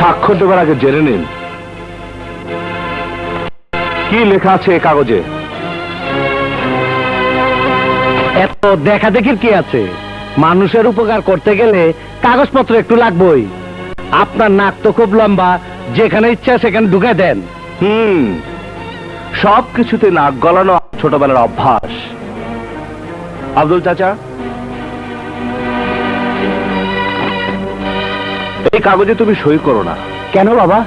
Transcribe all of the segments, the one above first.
স্বাক্ষর দেবার আগে জেনে নিন কি লেখা আছে এই কাগজে। এত দেখা দেখির কি আছে? মানুষের উপকার করতে গেলে কাগজপত্র একটু লাগবেই। আপনার নাক তো খুব লম্বা, যেখানে ইচ্ছা সেখানে ঢুকে দেন। সব কিছুতে নাক গলানো ছোটবেলার অভ্যাস। আব্দুল চাচা, এই কাগজে তুমি সই করো না। কেন বাবা?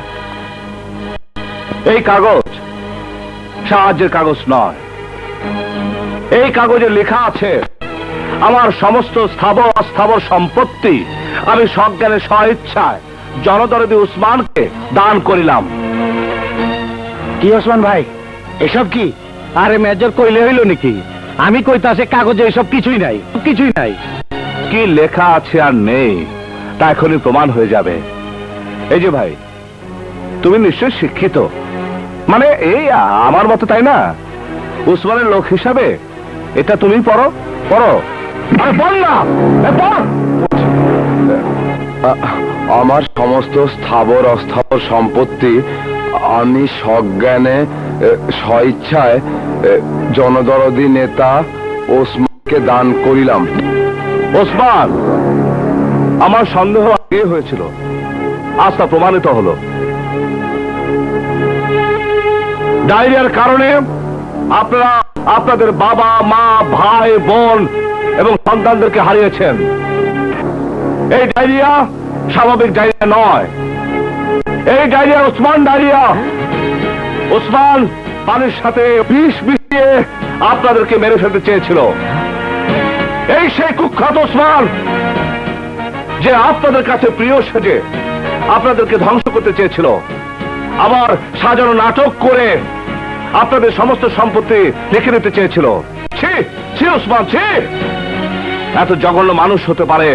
এই কাগজ সাহায্যের কাগজ নয়। এই কাগজে লেখা আছে আমার সমস্ত স্থাবর অস্থাবর সম্পত্তি আমি সজ্ঞানে স্বইচ্ছায় জনদরদী উসমানকে দান করিলাম। কি ওসমান ভাই, এসব কি? আরে মেজর কইলে হইল নাকি? আমি কইতাছে কাগজে এসব কিছুই নাই, কিছুই নাই। কি লেখা আছে আর নেই তা এখনই প্রমাণ হয়ে যাবে। এই যে ভাই, তুমি নিশ্চয় শিক্ষিত, মানে এই আমার মতো, তাই না? উসমানের লোক হিসাবে এটা তুমি পড়ো, পড়ো। আরে বল না, পড়। আমার সমস্ত স্থাবর অস্থাবর সম্পত্তি আমি সজ্ঞানে স্বইচ্ছায় জনদরদী নেতা ওসমানকে দান করিলাম। ওসমান, আমার সন্দেহ আগে হয়েছিল, আজ তা প্রমাণিত হলো। ডায়রিয়ার কারণে আপনারা আপনাদের বাবা মা ভাই বোন এবং সন্তানদেরকে হারিয়েছেন। এই ডায়রিয়া স্বাভাবিক ডায়রিয়া নয়, এই ডায়রিয়া ওসমান ডায়রিয়া। ওসমান পানির সাথে বিষ মিশিয়ে আপনাদেরকে মেরে ফেলতে চেয়েছিল। এই সেই কুখ্যাত ওসমান যে আপনাদের কাছে প্রিয় সেজে আপনাদেরকে ধ্বংস করতে চেয়েছিল, আবার সাজানো নাটক করে আপনাদের সমস্ত সম্পত্তি লিখে নিতে চেয়েছিল। ছি ছি ওসমান, ছি! এত জঘন্য মানুষ হতে পারে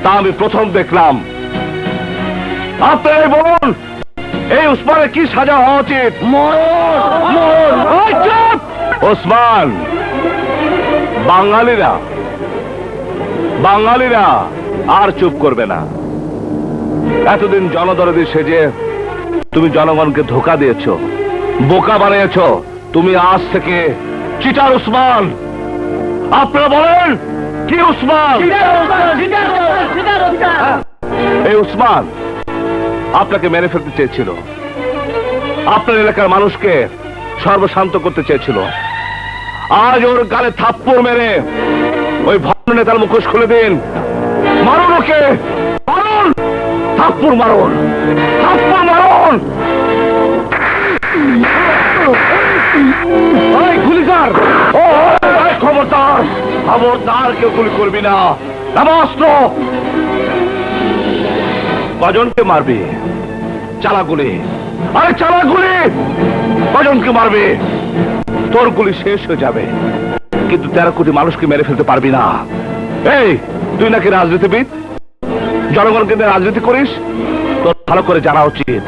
তা আমি প্রথম দেখলাম। আপনারাই বলুন, এই ওসমানের কি সাজা হওয়া উচিত? ওসমান, বাঙালিরা আর চুপ করবে না। এতদিন জনদরদী সেজে তুমি জনগণকে ধোঁকা দিয়েছ, বোকা বানিয়েছ। তুমি আজ থেকে চিটার ওসমান। আপনারা বলেন, কি ওসমান? এই ওসমান আপনাকে মেরে ফেলতে চেয়েছিল, আপনার এলাকার মানুষকে সর্বশান্ত করতে চেয়েছিল। আজ ওর গালে থাপ্পড় মেরে ওই ভণ্ড নেতার মুখোশ খুলে দিন। মারুন ওকে, মারুন, থাপ্পড় মারুন, থাপ্পড় মারুন। গুলিকার, খবরদার, খবরদার, কেউ গুলি করবি না। অস্ত্র। কজনকে মারবি? চালা গুলি। আরে চালা গুলি। কজনকে মারবে? তোর গুলি শেষ হয়ে যাবে, কিন্তু 13 কোটি মানুষকে মেরে ফেলতে পারবি না। এই, তুই নাকি রাজনীতিবিদ, জনগণকে নিয়ে রাজনীতি করিস? তোর ভালো করে জানা উচিত,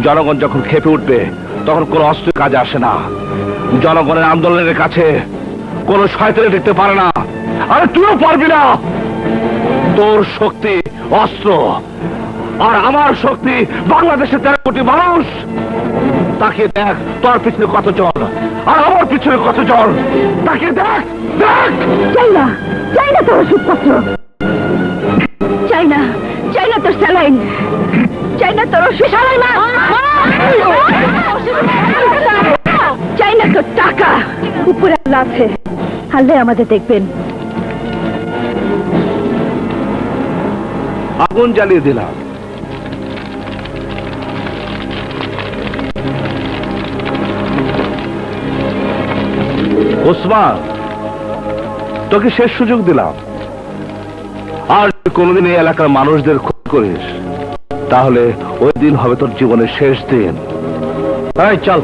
জনগণ যখন খেপে উঠবে তখন কোন অস্ত্র কাজে আসে না। জনগণের আন্দোলনের কাছে কোন শয়তানি দেখতে পারে না। আরে তুইও পারবি না। তোর শক্তি অস্ত্র, আর আমার শক্তি বাংলাদেশের 13 কোটি মানুষ। তাকে দেখ, তোর পিছনে কত জল আর আমার পিছনে কত জল। তাকে দেখ, দেখ। চাই না, চাই না তোর ওষুধপত্র, চাই না, চাই না তোর স্যালাইন, চাই না তোর ওষুধ, চাই না তোর টাকা। উপরে আল্লাহ আছে, আল্লাহ আমাদের দেখবেন। আগুন জ্বালিয়ে দিলাম। ওসমান, তোকে শেষ সুযোগ দিলাম। আর কোনদিন এই এলাকার মানুষদের ক্ষতি করিস তাহলে ওই দিন হবে তোর জীবনের শেষ দিন। চল।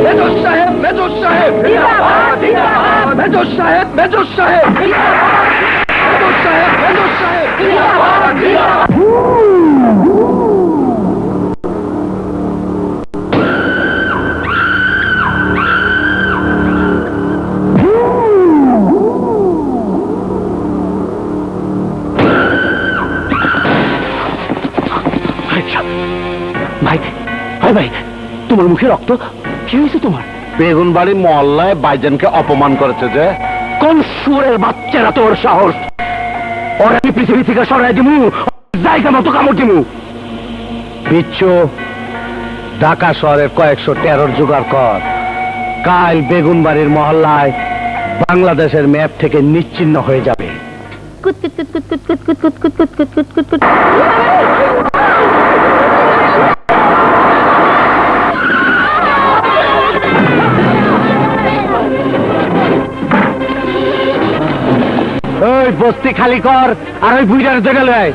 মেজর সাহেব, মেজর সাহেব, মেজর সাহেব, মেজর সাহেব, মেজর সাহেব, মেজর সাহেব। ভাই ভাই, তোমার মুখে রক্ত, কি হয়েছে তোমার? বেগুনবাড়ি মহল্লায় বাইজানকে অপমান করেছে যে। কোন সুরের বাচ্চারা তোর সাহস? ওর আমি পৃথিবী থেকে সরাই দিমু, জায়গা মতো কামড় দিমু। বিচ্ছু, ঢাকা শহরের কয়েকশো টেরর জোগাড় কর। কাল বেগুনবাড়ির মহল্লায় বাংলাদেশের ম্যাপ থেকে নিশ্চিহ্ন হয়ে যাবে। কুত কুত কুত কুত কুত কুত কুত কুত কুত কুত কুত কুত কুত। ওই বস্তি খালি কর, আর ওই বুইড়ার জায়গা লয়।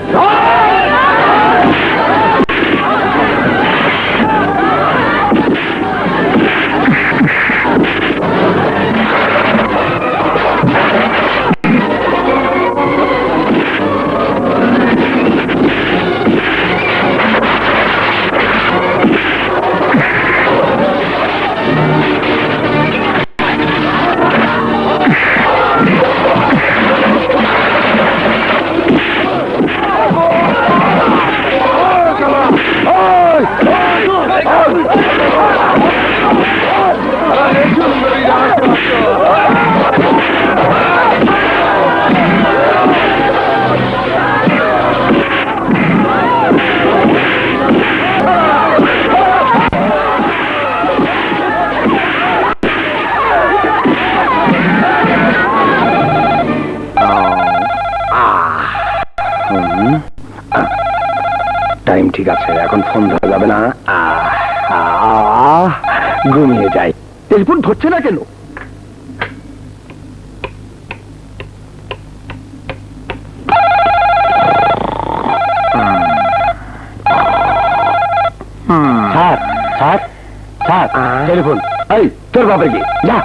টাইম ঠিক আছে, এখন ফোন ধরা যাবে না। ঘুমিয়ে যাই। টেলিফোন ধরছে না কেন? Sir sir sir, telephone. এই তোর বাপের কি? যা।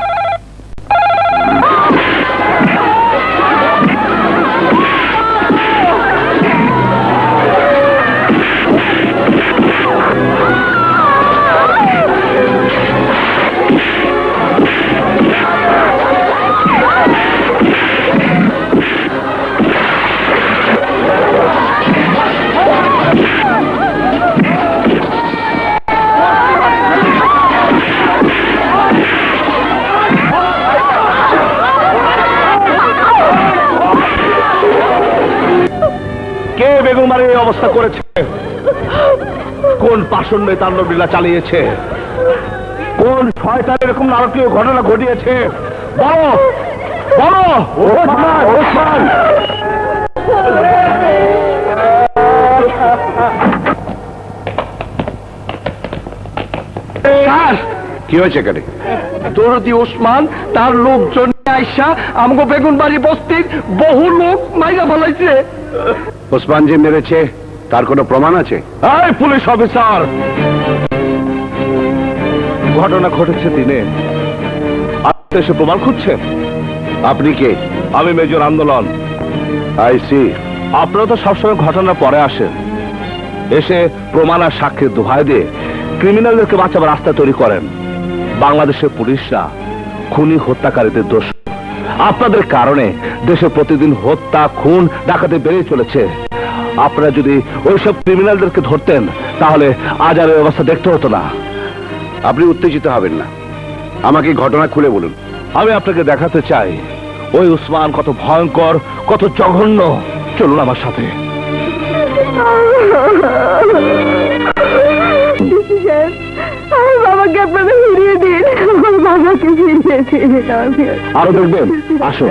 কে বেগুনবাড়ির এই অবস্থা করেছে? কোন পাষণ্ড তাণ্ডব লীলা চালিয়েছে? কোন শয়তান এরকম নারকীয় ঘটনা ঘটিয়েছে? বলো বলো। ওসমান, ওসমান। স্যার, কি হয়েছে এখানে? দরদি ওসমান তার লোকজন আইসা আমগো বেগুনবাড়ি বস্তির বহু লোক মাইরা ফেলাইছে। ওসমান যে মেরেছে তার কোনো প্রমাণ আছে? এই পুলিশ অফিসার, ঘটনা ঘটেছে দিনে, আপনি এসে প্রমাণ খুঁজছেন? আপনি কে? আমি মেজর আন্দোলন। আইসি। আপনারা তো সবসময় ঘটনার পরে আসেন, এসে প্রমাণ আর সাক্ষীর দোহাই দিয়ে ক্রিমিনালদেরকে বাঁচাবার রাস্তা তৈরি করেন। বাংলাদেশের পুলিশরা খুনি হত্যাকারীদের দোষ। আপনাদের কারণে দেশে প্রতিদিন হত্যা, খুন, ডাকাতি বেড়ে চলেছে। আপনারা যদি ওইসব ক্রিমিনালদেরকে ধরতেন তাহলে আজ আর এই অবস্থা দেখতে হতো না। আপনি উত্তেজিত হবেন না, আমাকে ঘটনা খুলে বলুন। আমি আপনাকে দেখাতে চাই ওই উসমান কত ভয়ঙ্কর, কত জঘন্য। চলুন আমার সাথে। আমার বাবাকে আপনারা ফিরিয়ে দিন, আমার বাবাকে ফিরিয়ে দিন। আরো দেখবেন, আসো।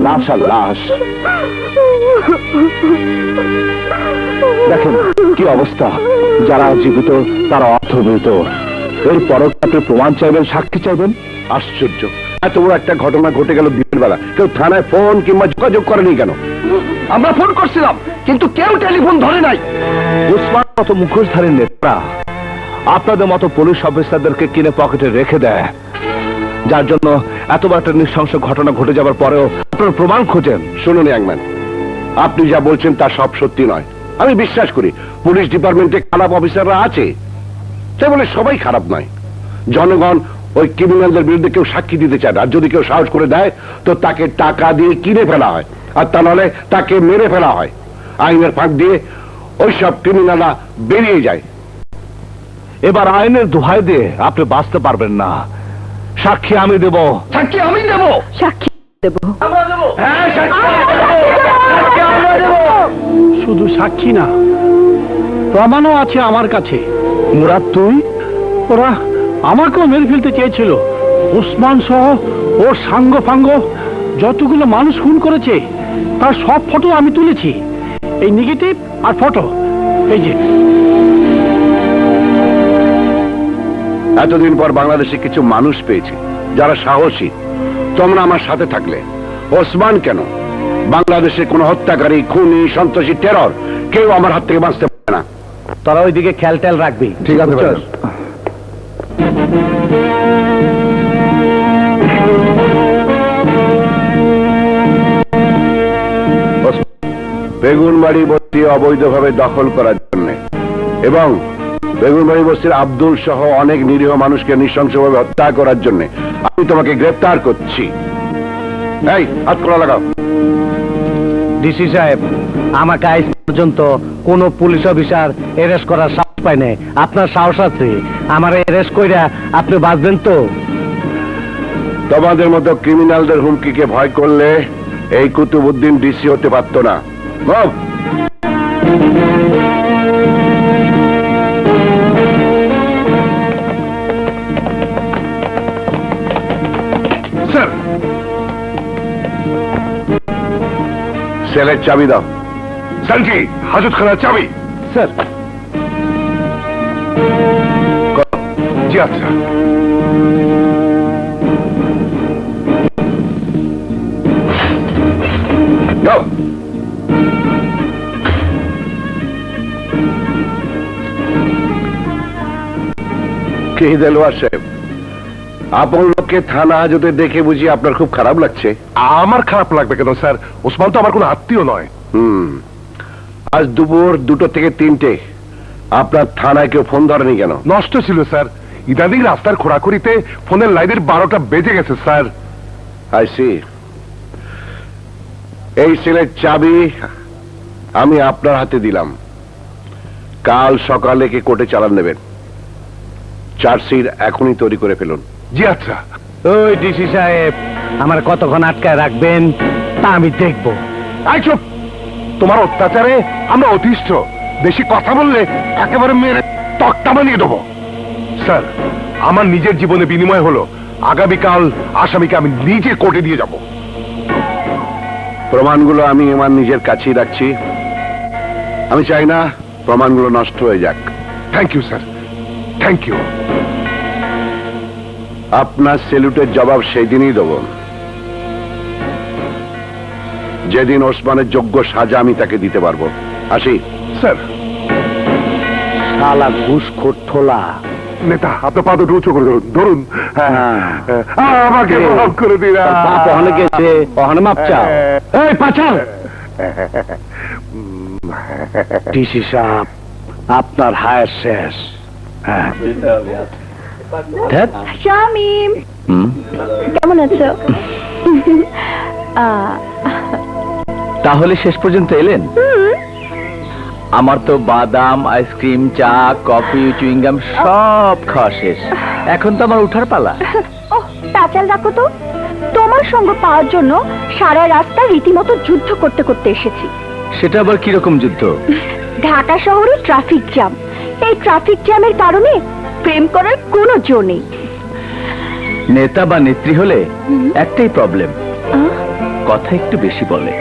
লাশ আর লাশ। দেখেন কি অবস্থা, যারা জীবিত তারা অর্থবিত। এরপরও আপনি প্রমাণ চাইবেন, সাক্ষী চাইবেন? আশ্চর্য, এত বড় একটা ঘটনা ঘটে গেল দিনের বেলা, কেউ থানায় ফোন কিংবা যোগাযোগ করেনি কেন? আমরা ফোন করছিলাম কিন্তু কেউ টেলিফোন ধরে নাই। উসমান মতো মুখোশধারী নেতা আপনাদের মতো পুলিশ অফিসারদেরকে কিনে পকেটে রেখে দেয়, যার জন্য এত বড় একটা নৃশংস ঘটনা ঘটে যাবার পরেও আপনারা প্রমাণ খোঁজেন। শুনুন ইয়াংম্যান, আপনি যা বলছেন তা সব সত্যি নয়। আমি বিশ্বাস করি পুলিশ ডিপার্টমেন্টে খারাপ অফিসাররা আছে, তাই বলে সবাই খারাপ নয়। জনগণ ওই ক্রিমিনালদের বিরুদ্ধে কেউ সাক্ষী দিতে চায় না, আর যদি কেউ সাহস করে দেয় তো তাকে টাকা দিয়ে কিনে ফেলা হয়, আর তা নাহলে তাকে মেরে ফেলা হয়। আইনের ফাঁক দিয়ে ওইসব ক্রিমিনালরা বেরিয়ে যায়। এবার আইনের দোহাই দিয়ে আপনি বাঁচতে পারবেন না। সাক্ষী আমি দেব। সাক্ষী আমি দেব। সাক্ষী দেব। হ্যাঁ, সাক্ষী আমরা দেব। শুধু সাক্ষী না, প্রমাণও আছে আমার কাছে। মুরাদ, তুই? ওরা আমাকেও মেরে ফেলতে চেয়েছিল। ওসমান সহ ওর সাঙ্গ ফাঙ্গ যতগুলো মানুষ খুন করেছে তার সব ফটো আমি তুলেছি। এই নেগেটিভ আর ফটো, এই যে। এতদিন পর বাংলাদেশে কিছু মানুষ পেয়েছি যারা সাহসী। তোমরা আমার সাথে থাকলে ওসমান কেন, বাংলাদেশে কোনো হত্যাকারী, খুনি, সন্ত্রাসী, টেরর কেউ আমার হাত থেকে বাঁচতে পারে না। তোরা ওইদিকে খেয়াল টেল রাখবি। ঠিক আছে ভাই। বেগুনবাড়ি বস্তি অবৈধভাবে দখল করার জন্য এবং বেগুনবাড়ি বস্তির আব্দুল সহ অনেক নিরীহ মানুষকে নৃশংসভাবে হত্যা করার জন্য আমি তোমাকে গ্রেফতার করছি। এই হাত খোলা লাগাও। ডিসি সাহেব, আমাকে আজ পর্যন্ত কোন পুলিশ অফিসার অ্যারেস্ট করার সাহস পায় নাই। আপনার সাহস আছে, আমার অ্যারেস্ট কইরা আপনি বাঁচবেন তো? তোমাদের মতো ক্রিমিনালদের হুমকিকে ভয় করলে এই কুতুবউদ্দিন ডিসি হতে পারত না। Move! স্যার, সেলের চাবি দাও। স্যারজি, হাজতখানার চাবি। স্যার। জি আচ্ছা। Go! কি দেলোয়ার সাহেব, আপন লোককে থানা হাজতে দেখে বুঝি আপনার খুব খারাপ লাগছে? আমার খারাপ লাগবে কেন স্যার? ওসমান তো আমার কোনো আত্মীয় নয়। আজ দুপুর 2টো থেকে 3টে আপনার থানায় কেউ ফোন ধরেনি কেন? নষ্ট ছিল স্যার। ইদানিং রাস্তার খোঁড়াখুড়িতে ফোনের লাইনের 12টা বেজে গেছে স্যার। I C. এই সেলের চাবি আমি আপনার হাতে দিলাম। কাল সকালে কে কোর্টে চালান নেবেন। চার্জশিট এখনই তৈরি করে ফেলুন। জি আচ্ছা। ওই ডিসি সাহেব, আমার কতক্ষণ আটকায় রাখবেন তা আমি দেখব। আই চুপ! তোমার অত্যাচারে আমরা অতিষ্ঠ। বেশি কথা বললে একেবারে মেরে তক্তা বানিয়ে দেবো। স্যার, আমার নিজের জীবনে বিনিময় হলো আগামীকাল আসামিকে আমি নিজে কোর্টে দিয়ে যাব। প্রমাণগুলো আমি আমার নিজের কাছেই রাখছি। আমি চাই না প্রমাণগুলো নষ্ট হয়ে যাক। Thank you sir, thank you. আপনার সেলুটের জবাব সেই দিনই দেব যেদিন ওসমানের যোগ্য সাজা আমি তাকে দিতে পারবো। আসি। স্যার। শালা ঘুষখোর ঠোলা। নেতা, আপনার পা দুটো উঁচু করে ধরুন। ধরুন। আমাকে মাফ করে দিন। বাপ ওখানে গেছে, ওখানে মাপ চাও। এই পাচার! ডিসি সাহেব, আপনার হায়ার শেষ। হ্যাঁ। শামিম, কেমন আছো? তাহলে শেষ পর্যন্ত এলেন? আমার তো বাদাম, আইসক্রিম, চা, কফি, চুইংগাম সব খাওয়া শেষ। এখন তো আমার উঠার পালা। ওহ, তাচাল রাখো তো। তোমার সঙ্গ পাওয়ার জন্য সারা রাস্তা রীতিমতো যুদ্ধ করতে করতে এসেছি। সেটা আবার কিরকম যুদ্ধ? ঢাকা শহরে ট্রাফিক জ্যাম। এই ট্রাফিক জ্যামের কারণে প্রেম করার কোনো জো নেই। নেতা বা নেত্রী হলে একটাই প্রবলেম, কথা একটু বেশি বলে।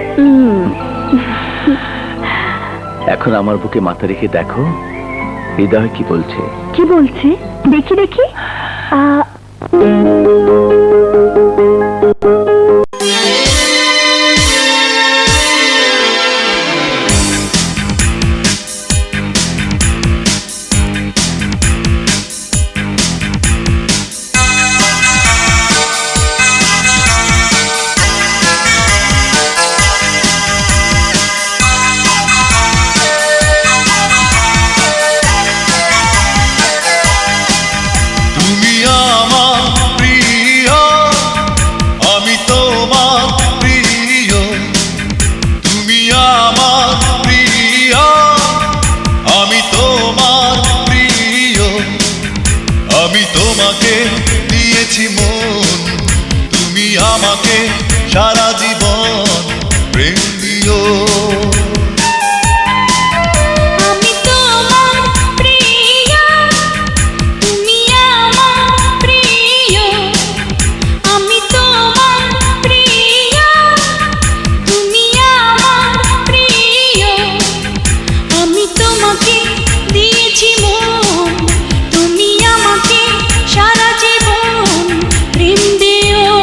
এখন আমার বুকে মাথা রেখে দেখো হৃদয় কি বলছে। কি বলছে? দেখি দেখি। তুমি আমার প্রিয় আমাকে সারা জীবন প্রেম দিও। আমি তোমার প্রিয়, তুমি আমার প্রিয়। আমি তোমার প্রিয়, তুমি আমার প্রিয়। আমি তোমাকে দিয়েছি মন, তুমি আমাকে সারা জীবন প্রেম দিও।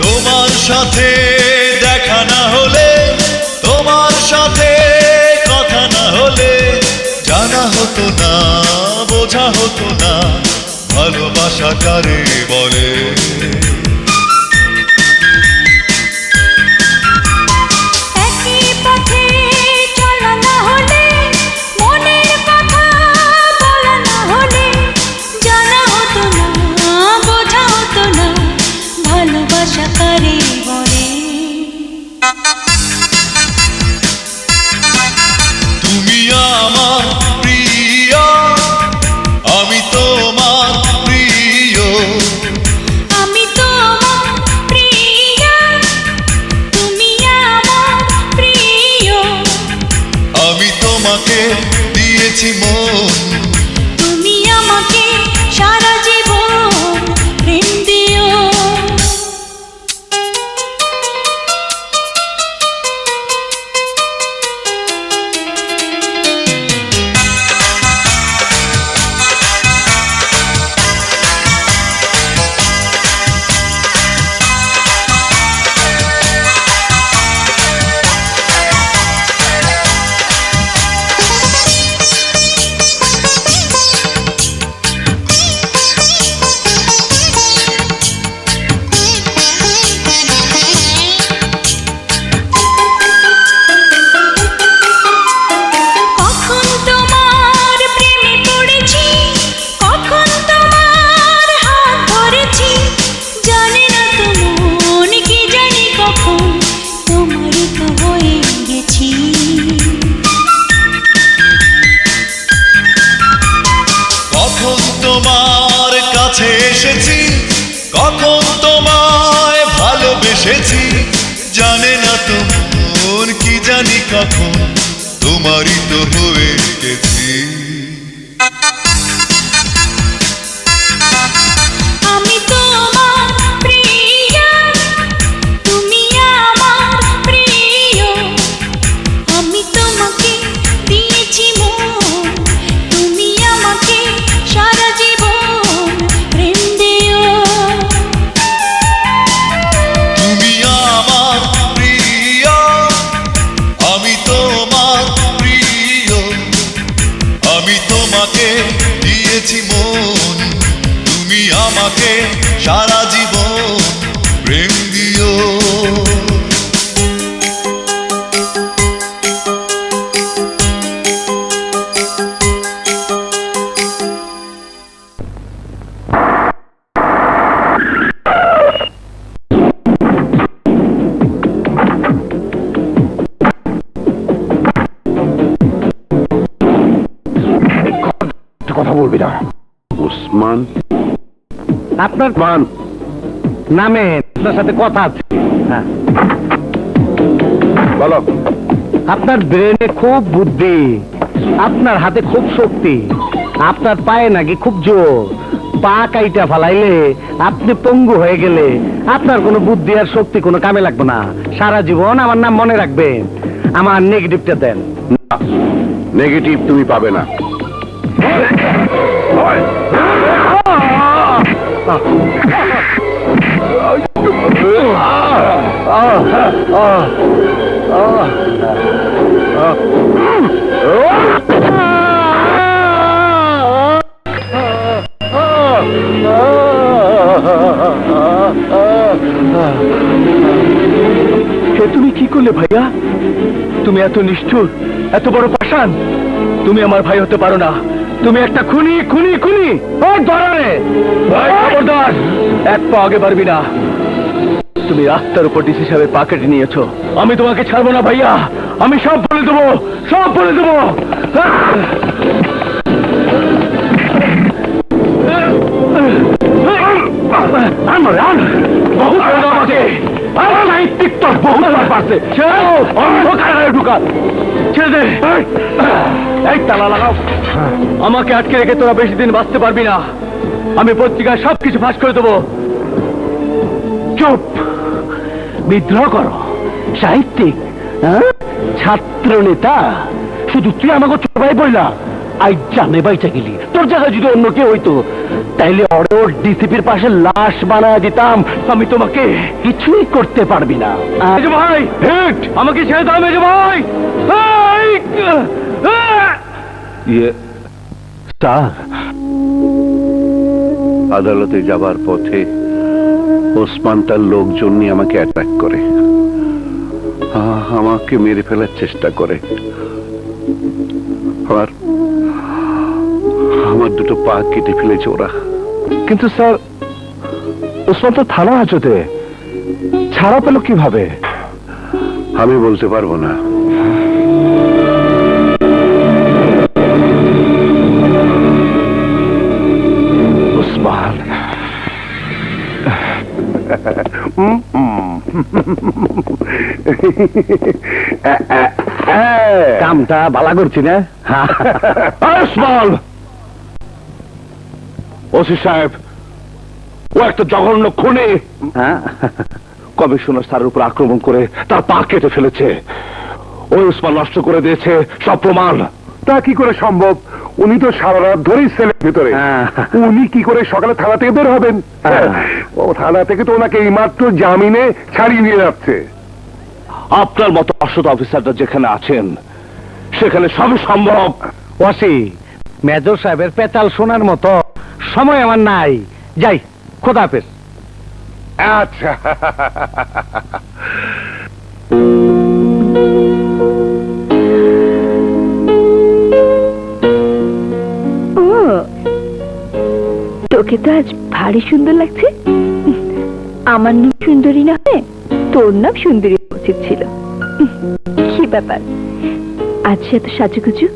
তোমার সাথে দেখা না হলে, তোমার সাথে কথা না হলে, জানা হতো না, বোঝা হতো না, ভালোবাসা কারে বলে। একই পথে চলা না হলে, মনের কথা বলা না হলে, জানা হতো না, বোঝা হতো না, ভালোবাসা কারে বলে। তুমি আমার প্রিয়, আমি তোমার প্রিয়। আমি তোমার প্রিয়, তুমি আমার প্রিয়। আমি তোমাকে দিয়েছি মন, তুমি আমাকে সারা জীবন প্রেম দিও। কখন তোমার প্রেমে পড়েছি, কখন তোমার হাত ধরেছি, জানি না তো মন, কি জানি কখন তোমারই তো হয়ে গেছি। কখন তোমার কাছে এসেছি, কখন তোমায় ভালোবেসেছি, জানে না তো মন, কি জানি কখন তোমারই তো হয়ে গেছি। আমি তোমার প্রিয়, তুমি আমার প্রিয়। আমি তোমাকে দিয়েছি মন, তুমি আমাকে সারা জীবন প্রেম দিও। তুমি আমার প্রিয়, আমি তোমার প্রিয়। আমি তোমাকে দিয়েছি মন, তুমি আমাকে সারা জীবন প্রেম দিও। কথা বলবি না। উসমান আপনার মান নামে আপনার সাথে কথা আছে। হ্যাঁ, বলো। আপনার ব্রেনে খুব বুদ্ধি, আপনার হাতে খুব শক্তি, আপনার পায়ে নাকি খুব জোর। পা কাইটা ফালাইলে, আপনি পঙ্গু হয়ে গেলে, আপনার কোনো বুদ্ধি আর শক্তি কোনো কামে লাগবে না। সারা জীবন আমার নাম মনে রাখবেন। আমার নেগেটিভটা দেন। নেগেটিভ তুমি পাবে না। করলে ভাইয়া? তুমি এত নিষ্ঠুর, এত বড় পাষাণ। তুমি আমার ভাই হতে পারো না। তুমি একটা খুনি খুনি খুনি। ওই ধরে খবরদার, এক পা আগে পারবি না। তুমি রাস্তার উপর ডিসি সাহেবের পা কেটে নিয়েছো। আমি তোমাকে ছাড়বো না ভাইয়া। আমি সব বলে দেবো, সব বলে দেবো। আমাকে আটকে রেখে তোরা বেশি দিন বাঁচতে পারবি না। আমি পত্রিকায় সবকিছু ফাঁস করে দেবো। চুপ, বিদ্রোহ করো, সাহিত্যিক, ছাত্র নেতা, শুধু তুই আমাকে চোপাই বইলা আই জানে বাইচা গেলি। তোর জায়গায় যদি অন্য কেউ হইতো তাইলে ওর ডিসিপির পাশে লাশ বানায় দিতাম। আমি তোমাকে কিছুই করতে পারবি না। মেজো ভাই, হিট, আমাকে ছেড়ে দাও মেজো ভাই। স্যার, আদালতে যাবার পথে ওসমান তার লোকজন নিয়ে আমাকে অ্যাটাক করে, আমাকে মেরে ফেলার চেষ্টা করে। আমার দুটো পা কেটে ফেলেছে ওরা। কিন্তু স্যার, ওসমান তো থানা হাজতে, ছাড়া পেল কিভাবে? আমি বলতে পারবো না। ওসমান, কামটা ভালো করছি না? ওসমান, ওসি সাহেব, ও একটা জঘন্য খুনি। কমিশনার স্যারের উপর আক্রমণ করে তার পা কেটে ফেলেছে। ওই ওসমান নষ্ট করে দিয়েছে সব প্রমাণ। তা কি করে সম্ভব? উনি তো সারা রাত ধরেই সেলের ভিতরে। উনি কি করে সকালে থানা থেকে বের হবেন? ও থানা থেকে তো ওনাকে এইমাত্র জামিনে ছাড়িয়ে নিয়ে যাচ্ছে। আপনার মতো অসৎ অফিসাররা যেখানে আছেন সেখানে সবই সম্ভব। ওসি, মেজর সাহেবের পেতাল শোনার মতো সময় আমার নাই। যাই, খোদা হাফেজ। আচ্ছা, ও, তোকে তো আজ ভারী সুন্দর লাগছে। আমার নাম সুন্দরী না হয়ে তোর নাম সুন্দরী উচিত ছিল। কি ব্যাপার, আজ এত সাজুগুজু?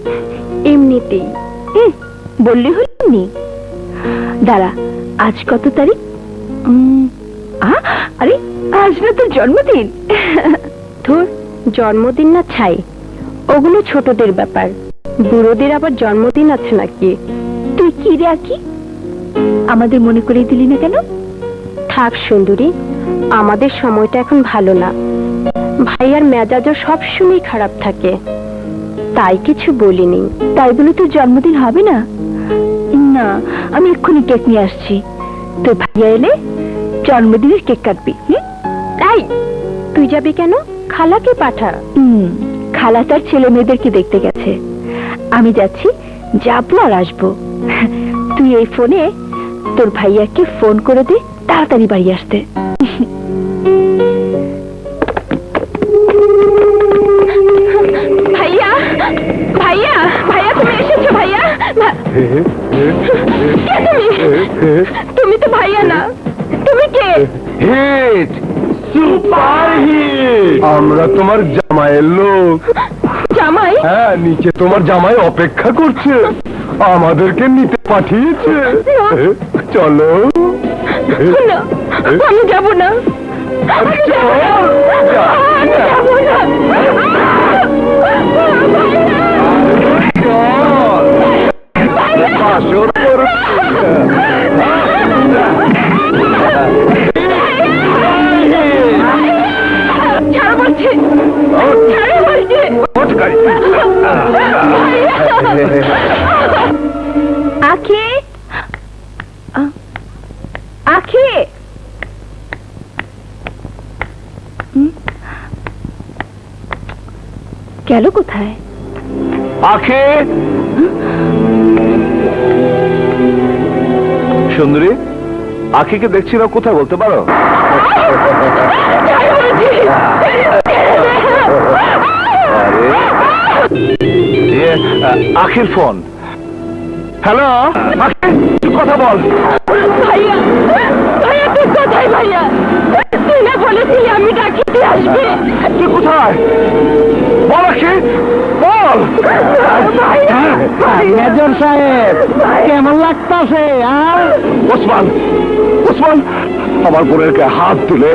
এমনিতেই বললি হলি। দাঁড়া, আজ কত তারিখ? আরে আজ না তোর জন্মদিন। তোর জন্মদিন না ছাই, ওগুলো ছোটদের ব্যাপার। বুড়োদের আবার জন্মদিন আছে নাকি? তুই কি রে আর কি আমাদের মনে করে দিলি না কেন? থাক সুন্দরী, আমাদের সময়টা এখন ভালো না। ভাইয়ার মেজাজও সবসময় খারাপ থাকে, তাই কিছু বলিনি। তাই বলে তোর জন্মদিন হবে না? না, আমি এক্ষুনি কেক নিয়ে আসছি। তোর ভাইয়া এলে জন্মদিনের কেক কাটবি। তাই তুই যাবি কেন? খালাকে পাঠা। খালা তার ছেলে মেয়েদেরকে দেখতে গেছে। আমি যাচ্ছি, যাবো আর আসবো। তুই এই ফোনে তোর ভাইয়াকে ফোন করে দে তাড়াতাড়ি বাড়ি আসতে। ভাইয়া, ভাইয়া, ভাইয়া, তুমি এসেছো? ভাইয়া, তুমি তো ভাইয়া না, তুমি কে? Hit, super hit. আমরা তোমার জামাইয়ের লোক। জামাই? হ্যাঁ, নিচে তোমার জামাই অপেক্ষা করছে, আমাদেরকে নিতে পাঠিয়েছে। চলো। না, আমি যাবো না। আমি যাবো না। আমি যাবো না। ছাড় বলছে, ছাড় বলছে। আখি, আখি, গেল কোথায়? আখি, সুন্দরী, আখিকে দেখছি না, কোথায় বলতে পারো? আখির ফোন। হ্যালো আখির, কথা বল। ভাইয়া ভাইয়া তুই কোথায় ভাইয়া? তুই না বলেছিলি আমি ডাকিতে আসবি। তুই কোথায় বল আখি, বল। মেজর সাহেব কেমন লাগতাছে? ওসমান, ওসমান, আমার বোনের গায়ে হাত দিলে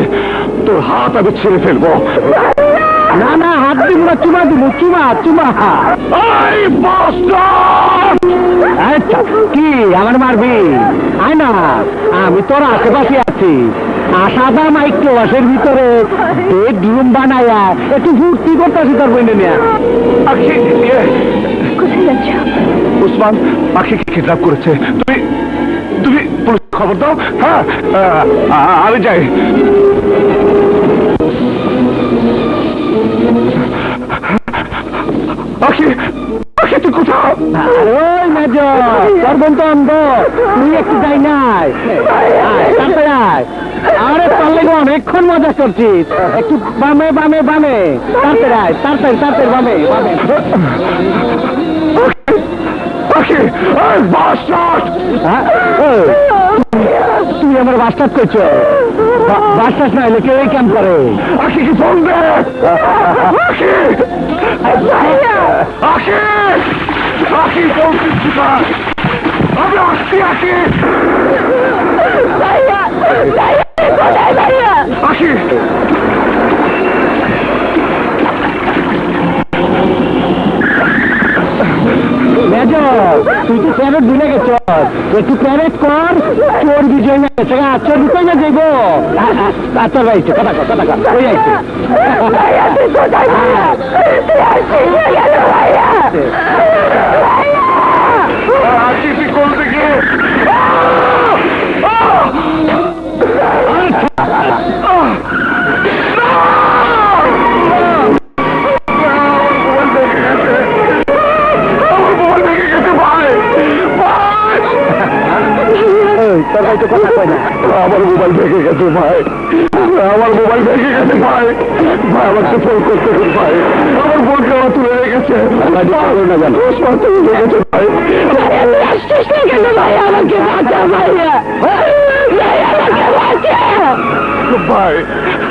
তোর হাত আমি ছেড়ে ফেলবো। না না, হাত দিব না, চুমা দিব, চুমা চুমা। এই বাস্টার্ড! আচ্ছা কি আমার মারবি? আয় না, আমি তোর আশেপাশে আছি। সাদা মাইক্রোবাসের ভিতরে বেডরুম বানায়া একটু ফুর্তি করতেছি তোর বইনে নিয়ে। আখি, কোথায় যাচ্ছ? ওসমান আখিকে কিডন্যাপ করেছে। তুমি তুমি পুলিশ খবর দাও। হ্যাঁ, আমি যাই। আখি, আখি তুই কোথাও? ওই মেজর, তোর বোন তো অন্ধ, তুই একটু যাই নাই। তাড়াতাড়ি আয়। আরে পারলে গো, অনেকক্ষণ মজা করছিস। একটু বামে বামে বামে, তাড়াতাড়ি আয়, তাড়াতাড়ি তাড়াতাড়ি বামে বামে। আখি, এই বাস্টার্ড! হ্যাঁ? ওই, তুই আমার বাস্টার্ড করছো? বাস্টার্ড না হলে কেউ এই কাম করে? আখি কি ফোন দে! আখি! আখি! আখি ফোন দিচ্ছি না! আমি আসছি আখি! আখি! মেজর, তুই তো প্যারেড ভুলে গেছ। একটু প্যারেড কর, চোর বিজয় না গেছে। চোর বিজয় না যাইব। তোর ভাই কথা কর, কথা কর। ওই আইছে। আখি তুই কোন দিকে? তোর ভাই তো কথা কয় না। আমার মোবাইল ভেঙে গেছে ভাই, আমার মোবাইল ভেঙে গেছে ভাই। ভাই আমাকে ফোন করতে দিন ভাই, আমার বোনকে আমার তুলে রেখেছে। না জানো ওসমান তুলে রেখেছে ভাই। ভাই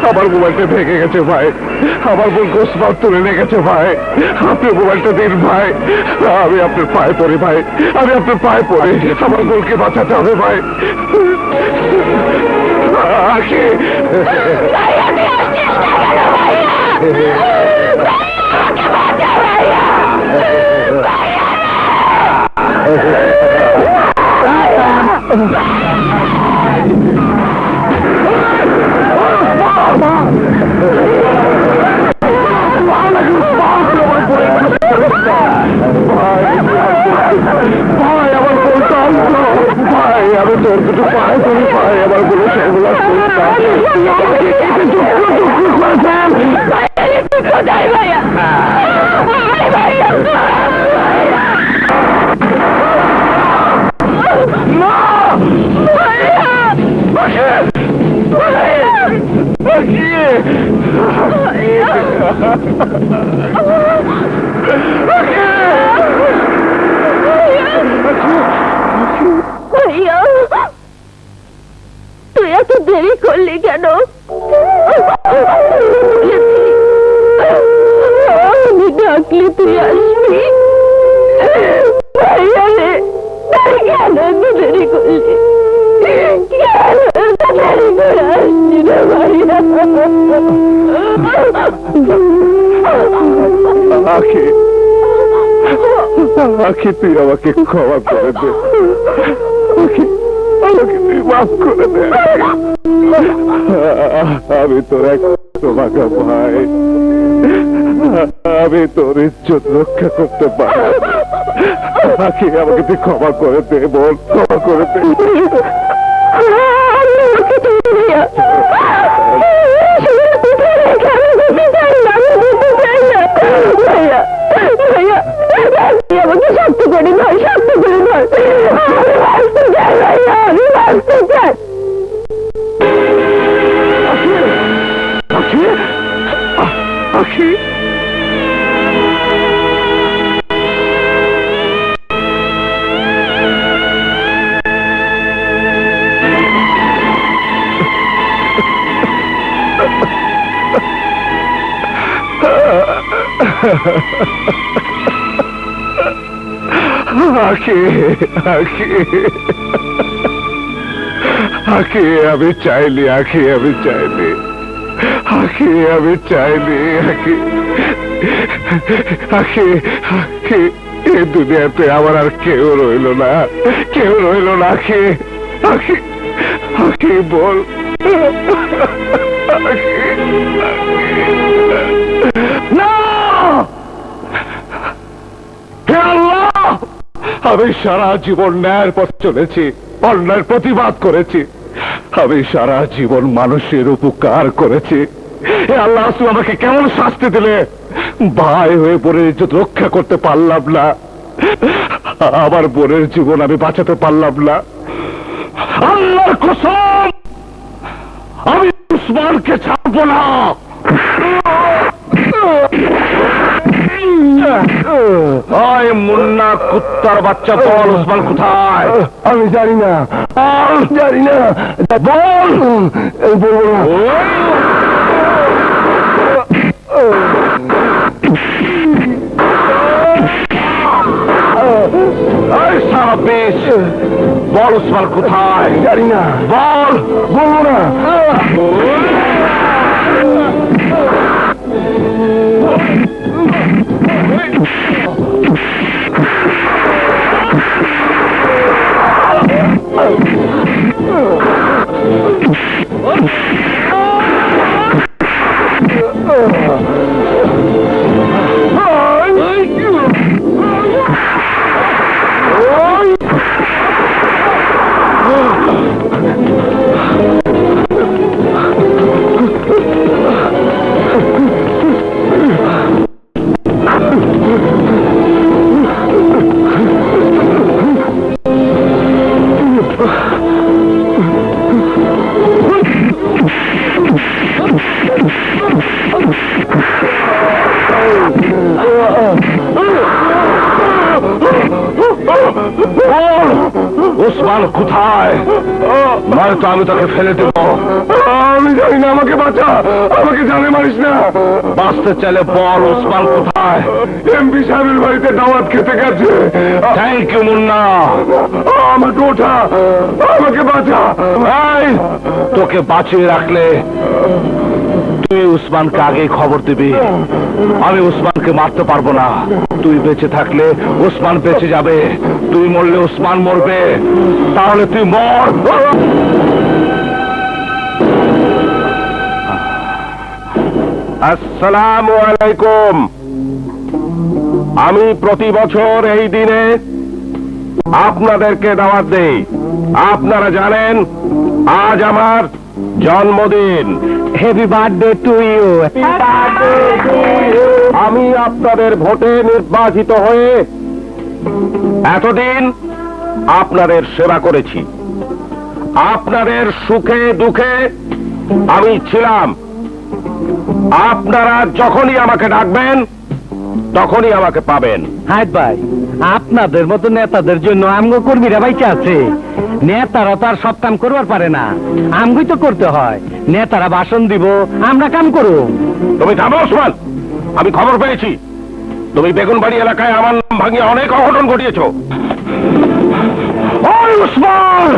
আমার মোবাইলটা ভেঙে গেছে ভাই, আমার বোন ওসমান তুলে রেখেছে ভাই। আপনি মোবাইলটা দিন ভাই, আমি আপনার পায়ে পড়ি ভাই, আমি আপনার পায়ে পড়ি। আমার বোনকে বাঁচাতে হবে ভাই। আখি! ভাই আমার বোনটা আসলো ভাই, আমি তোর দুটো পায়ে ধরি ভাই, আমার বোনের সেগুলো ভাইয়া তুই এত দেরি করলি কেন? আমি ডাকলে তুই আসবি। ভাইয়া রে, কেন এত দেরি করলি? কেন এত দেরি করে আসছি না ভাইয়া? আখি, আখি তুই আমাকে ক্ষমা করে দে। আখি, আমাকে তুই মাফ করে দে। আমি তোর এক তোমাকে ভাই, আমি তোর ইজ্জত রক্ষা করতে পারি। আখি আমাকে তুই ক্ষমা করে দে, বল ক্ষমা করে দে। আমাকে শক্ত করে ধর, শক্ত করে ধর। আমি বাঁচতে চাই ভাইয়া, আমি বাঁচতে চাই। আখি, আখি, আখি আখি আখি আখি আমি চাইলি আখি আমি চাইলি আখি আমি চাইলি আখি আখি আখি এই দুনিয়াতে আমার আর কেউ রইল না আখি আখি আখি বল আখি না হে আল্লাহ, আমি সারা জীবন ন্যায়ের পথে চলেছি, অন্যায়ের প্রতিবাদ করেছি, আমি সারা জীবন মানুষের উপকার করেছি। হে আল্লাহ, তুমি আমাকে কেমন শাস্তি দিলে? ভাই হয়ে বোনের ইজ্জত রক্ষা করতে পারলাম না, আমার বোনের জীবন আমি বাঁচাতে পারলাম না। আল্লাহর কসম, আমি উসমানকে ছাড়বো না। ওই মুন্না কুত্তার বাচ্চা, বল ওসমান কোথায়? আমি জানি না, জানি না, বল। বলবো না। বল ওসমান কোথায়? জানি না, বল। বলবো না। ওসমান কোথায়? নয়তো আমি তাকে ফেলে দেব। আমি জানি না, আমাকে বাঁচা, আমাকে জানে মারিস না। বাঁচতে চাইলে বল ওসমান কোথায়? এমপি সাহেবের বাড়িতে দাওয়াত খেতে গেছে। থ্যাংক ইউ মুন্না, আমাকে ওঠা, আমাকে বাঁচা। তোকে বাঁচিয়ে রাখলে তুই উসমানকে আগেই খবর দিবি। আমি উসমানকে মারতে পারবো না। তুই বেঁচে থাকলে উসমান বেঁচে যাবে, তুই মরলে উসমান মরবে। তাহলে তুই মর। আসসালামু আলাইকুম। আমি প্রতি বছর এই দিনে আপনাদেরকে দাওয়াত দেই। আপনারা জানেন আজ আমার জন্মদিন। Happy birthday to you. আমি আপনাদের ভোটে নির্বাচিত হয়ে এতদিন আপনাদের সেবা করেছি, আপনাদের সুখে দুঃখে আমি ছিলাম। আপনারা যখনই আমাকে ডাকবেন তখনই আমাকে পাবেন। হায় ভাই, আপনাদের মতো নেতাদের জন্য আমগো কর্মীরা বাইচে আছে। নেতারা তো আর সব কাম করবার পারে না, আমগোই তো করতে হয়। নেতারা ভাষণ দিব, আমরা কাম করব। তুমি থামো ওসমান, আমি খবর পেয়েছি তুমি বেগুনবাড়ি এলাকায় আমার নাম ভাঙিয়ে অনেক অঘটন ঘটিয়েছো। ওই ওসমান!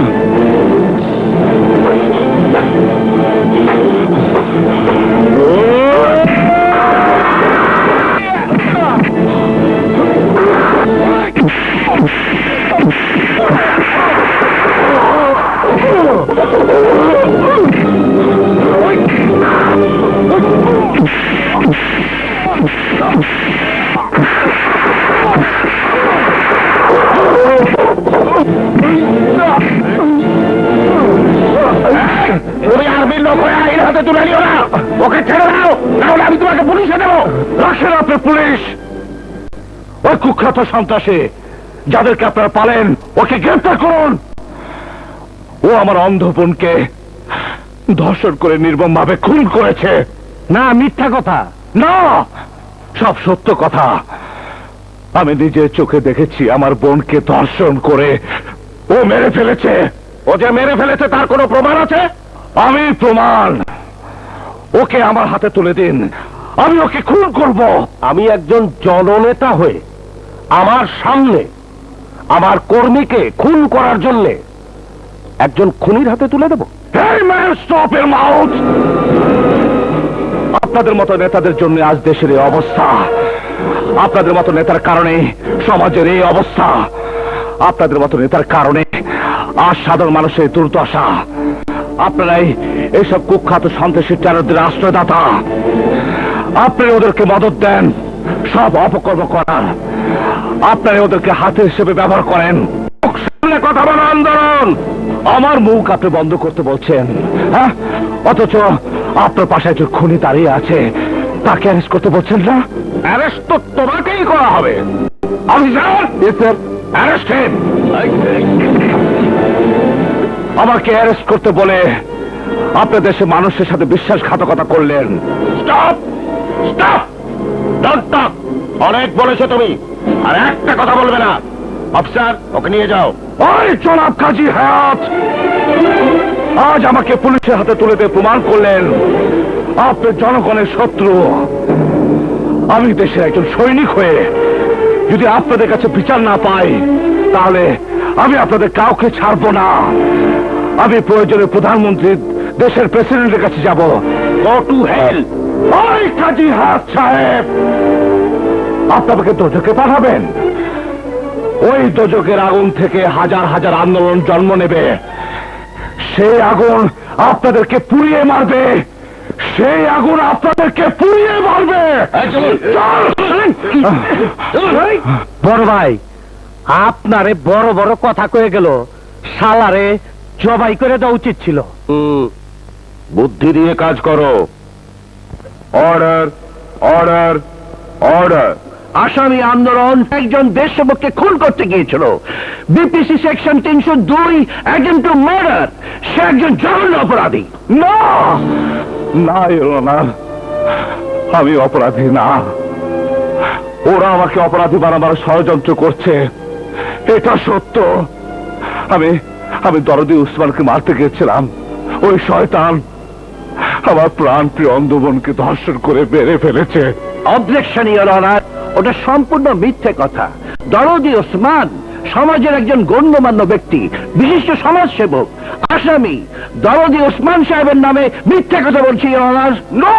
তুমি আর্মির লোক হয়ে আইন হাতে তুলে নিও না। ওকে ছেড়ে দাও, নাহলে আমি তোমাকে পুলিশে দেবো। রাখেন আপনি পুলিশ। ওই কুখ্যাত সন্ত্রাসী যাদেরকে আপনারা পালেন, ওকে গ্রেফতার করুন। ও আমার অন্ধ বোনকে ধর্ষণ করে নির্মম ভাবে খুন করেছে। না, মিথ্যা কথা। না, সব সত্য কথা। আমি নিজের চোখে দেখেছি আমার বোনকে ধর্ষণ করে ও মেরে ফেলেছে। ও যে মেরে ফেলেছে তার কোনো প্রমাণ আছে? আমি প্রমাণ। ওকে আমার হাতে তুলে দিন, আমি ওকে খুন করব। আমি একজন জননেতা হয়ে আমার সামনে আমার কর্মীকে খুন করার জন্য একজন খুনির হাতে তুলে দেব? স্টপ এর মাউথ! আপনাদের মতো নেতাদের জন্য আজ দেশের এই অবস্থা। আপনাদের মতো নেতার কারণে সমাজের এই অবস্থা। আপনাদের মতো নেতার কারণে আজ সাধারণ মানুষের দুর্দশা। আপনারাই এইসব কুখ্যাত সন্ত্রাসী টেররদের আশ্রয়দাতা। আপনারা ওদেরকে মদত দেন সব অপকর্ম করার। আপনারা ওদেরকে হাতে হিসেবে ব্যবহার করেন। সামনে কথা বলা আন্দোলন। আমার মুখ আপনি বন্ধ করতে বলছেন, হ্যাঁ? অথচ আপনার পাশে একজন খুনি দাঁড়িয়ে আছে, তাকে অ্যারেস্ট করতে বলছেন না? অ্যারেস্ট তো তোমাকেই করা হবে। Officer, arrest him. আমাকে অ্যারেস্ট করতে বলে আপনার দেশে মানুষের সাথে বিশ্বাসঘাতকতা করলেন। Stop, stop, don't talk. অনেক বলেছো তুমি, আর একটা কথা বলবে না। অফিসার, ওকে নিয়ে যাও। ওই জনাব কাজী হায়াত, আজ আমাকে পুলিশের হাতে তুলে দিয়ে প্রমাণ করলেন আপনি জনগণের শত্রু। আমি দেশের একজন সৈনিক হয়ে যদি আপনাদের কাছে বিচার না পাই, তাহলে আমি আপনাদের কাউকে ছাড়বো না। আমি প্রয়োজনে প্রধানমন্ত্রী, দেশের প্রেসিডেন্টের কাছে যাব। Go to hell. ওই কাজী হায়াত সাহেব, আপনাকে দোজকে পাঠাবেন। ওই দোজকের আগুন থেকে হাজার হাজার আন্দোলন জন্ম নেবে। সেই আগুন আপনাদেরকে পুড়িয়ে মারবে। সেই আগুন আপনাদেরকে পুড়িয়ে মারবে। বড় ভাই, আপনারে বড় বড় কথা কয়ে গেল, শালারে জবাই করে দেওয়া উচিত ছিল। বুদ্ধি দিয়ে কাজ করো। Order, order, order. আসামি আন্দোলন একজন দেশসেবককে খুন করতে গিয়েছিল। BPC section 302 attempt to murder. সে একজন জঘন্য অপরাধী। না না, না, আমি অপরাধী না। ওরা আমাকে অপরাধী বানাবার ষড়যন্ত্র করছে, এটা সত্য। আমি দরদি উসমানকে মারতে গিয়েছিলাম। ওই শয়তান আমার প্রাণ প্রিয় অন্ধবোনকে ধর্ষণ করে মেরে ফেলেছে। অবজেকশন, ইওর অনার, ওটা সম্পূর্ণ মিথ্যে কথা। দরদি ওসমান সমাজের একজন গণ্যমান্য ব্যক্তি, বিশিষ্ট সমাজসেবক। আসামি দরদি ওসমান সাহেবের নামে মিথ্যে কথা বলছি, ইওর অনার। নো,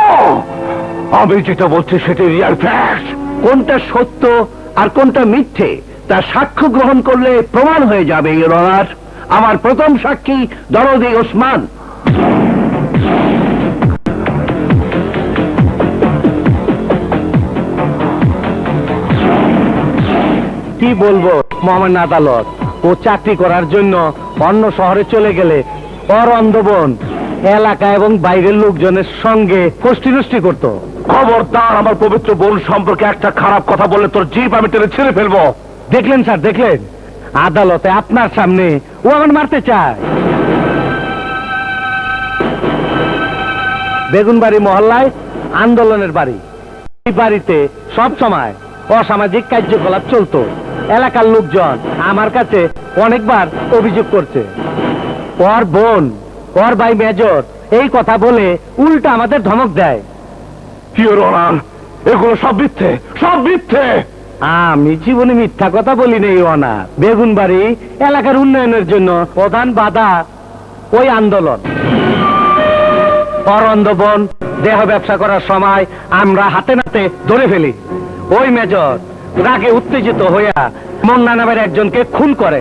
আমি যেটা বলছি সেটা রিয়াল ফ্যাক্ট। কোনটা সত্য আর কোনটা মিথ্যে তা সাক্ষ্য গ্রহণ করলে প্রমাণ হয়ে যাবে, ইওর অনার। আমার প্রথম সাক্ষী দরদি ওসমান। কি বলবো মহামান্য আদালত, ও চাকরি করার জন্য অন্য শহরে চলে গেলে ওর অন্ধবোন এলাকা এবং বাইরের লোকজনের সঙ্গে ফষ্টি করত। খবরদার, আমার পবিত্র বোন সম্পর্কে একটা খারাপ কথা বললে তোর জিভ আমি টেনে ছিঁড়ে ফেলবো। দেখলেন স্যার, দেখলেন আদালতে আপনার সামনে ও আমার মারতে চায়। বেগুনবাড়ি মহল্লায় আন্দোলনের বাড়ি। এই বাড়িতে সব সময় অসামাজিক কার্যকলাপ চলতো। এলাকার লোকজন আমার কাছে অনেকবার অভিযোগ করছে। ওর বোন, ওর ভাই মেজর এই কথা বলে উল্টা আমাদের ধমক দেয়। এগুলো সব মিথ্যে, সব মিথ্যে। আমি জীবনে মিথ্যা কথা বলি নেই অনা। বেগুনবাড়ি এলাকার উন্নয়নের জন্য প্রধান বাধা ওই আন্দোলন। অরন্ধ বোন দেহ ব্যবসা করার সময় আমরা হাতে নাতে ধরে ফেলি। ওই মেজর রাগে উত্তেজিত হইয়া মন্না নামের একজনকে খুন করে।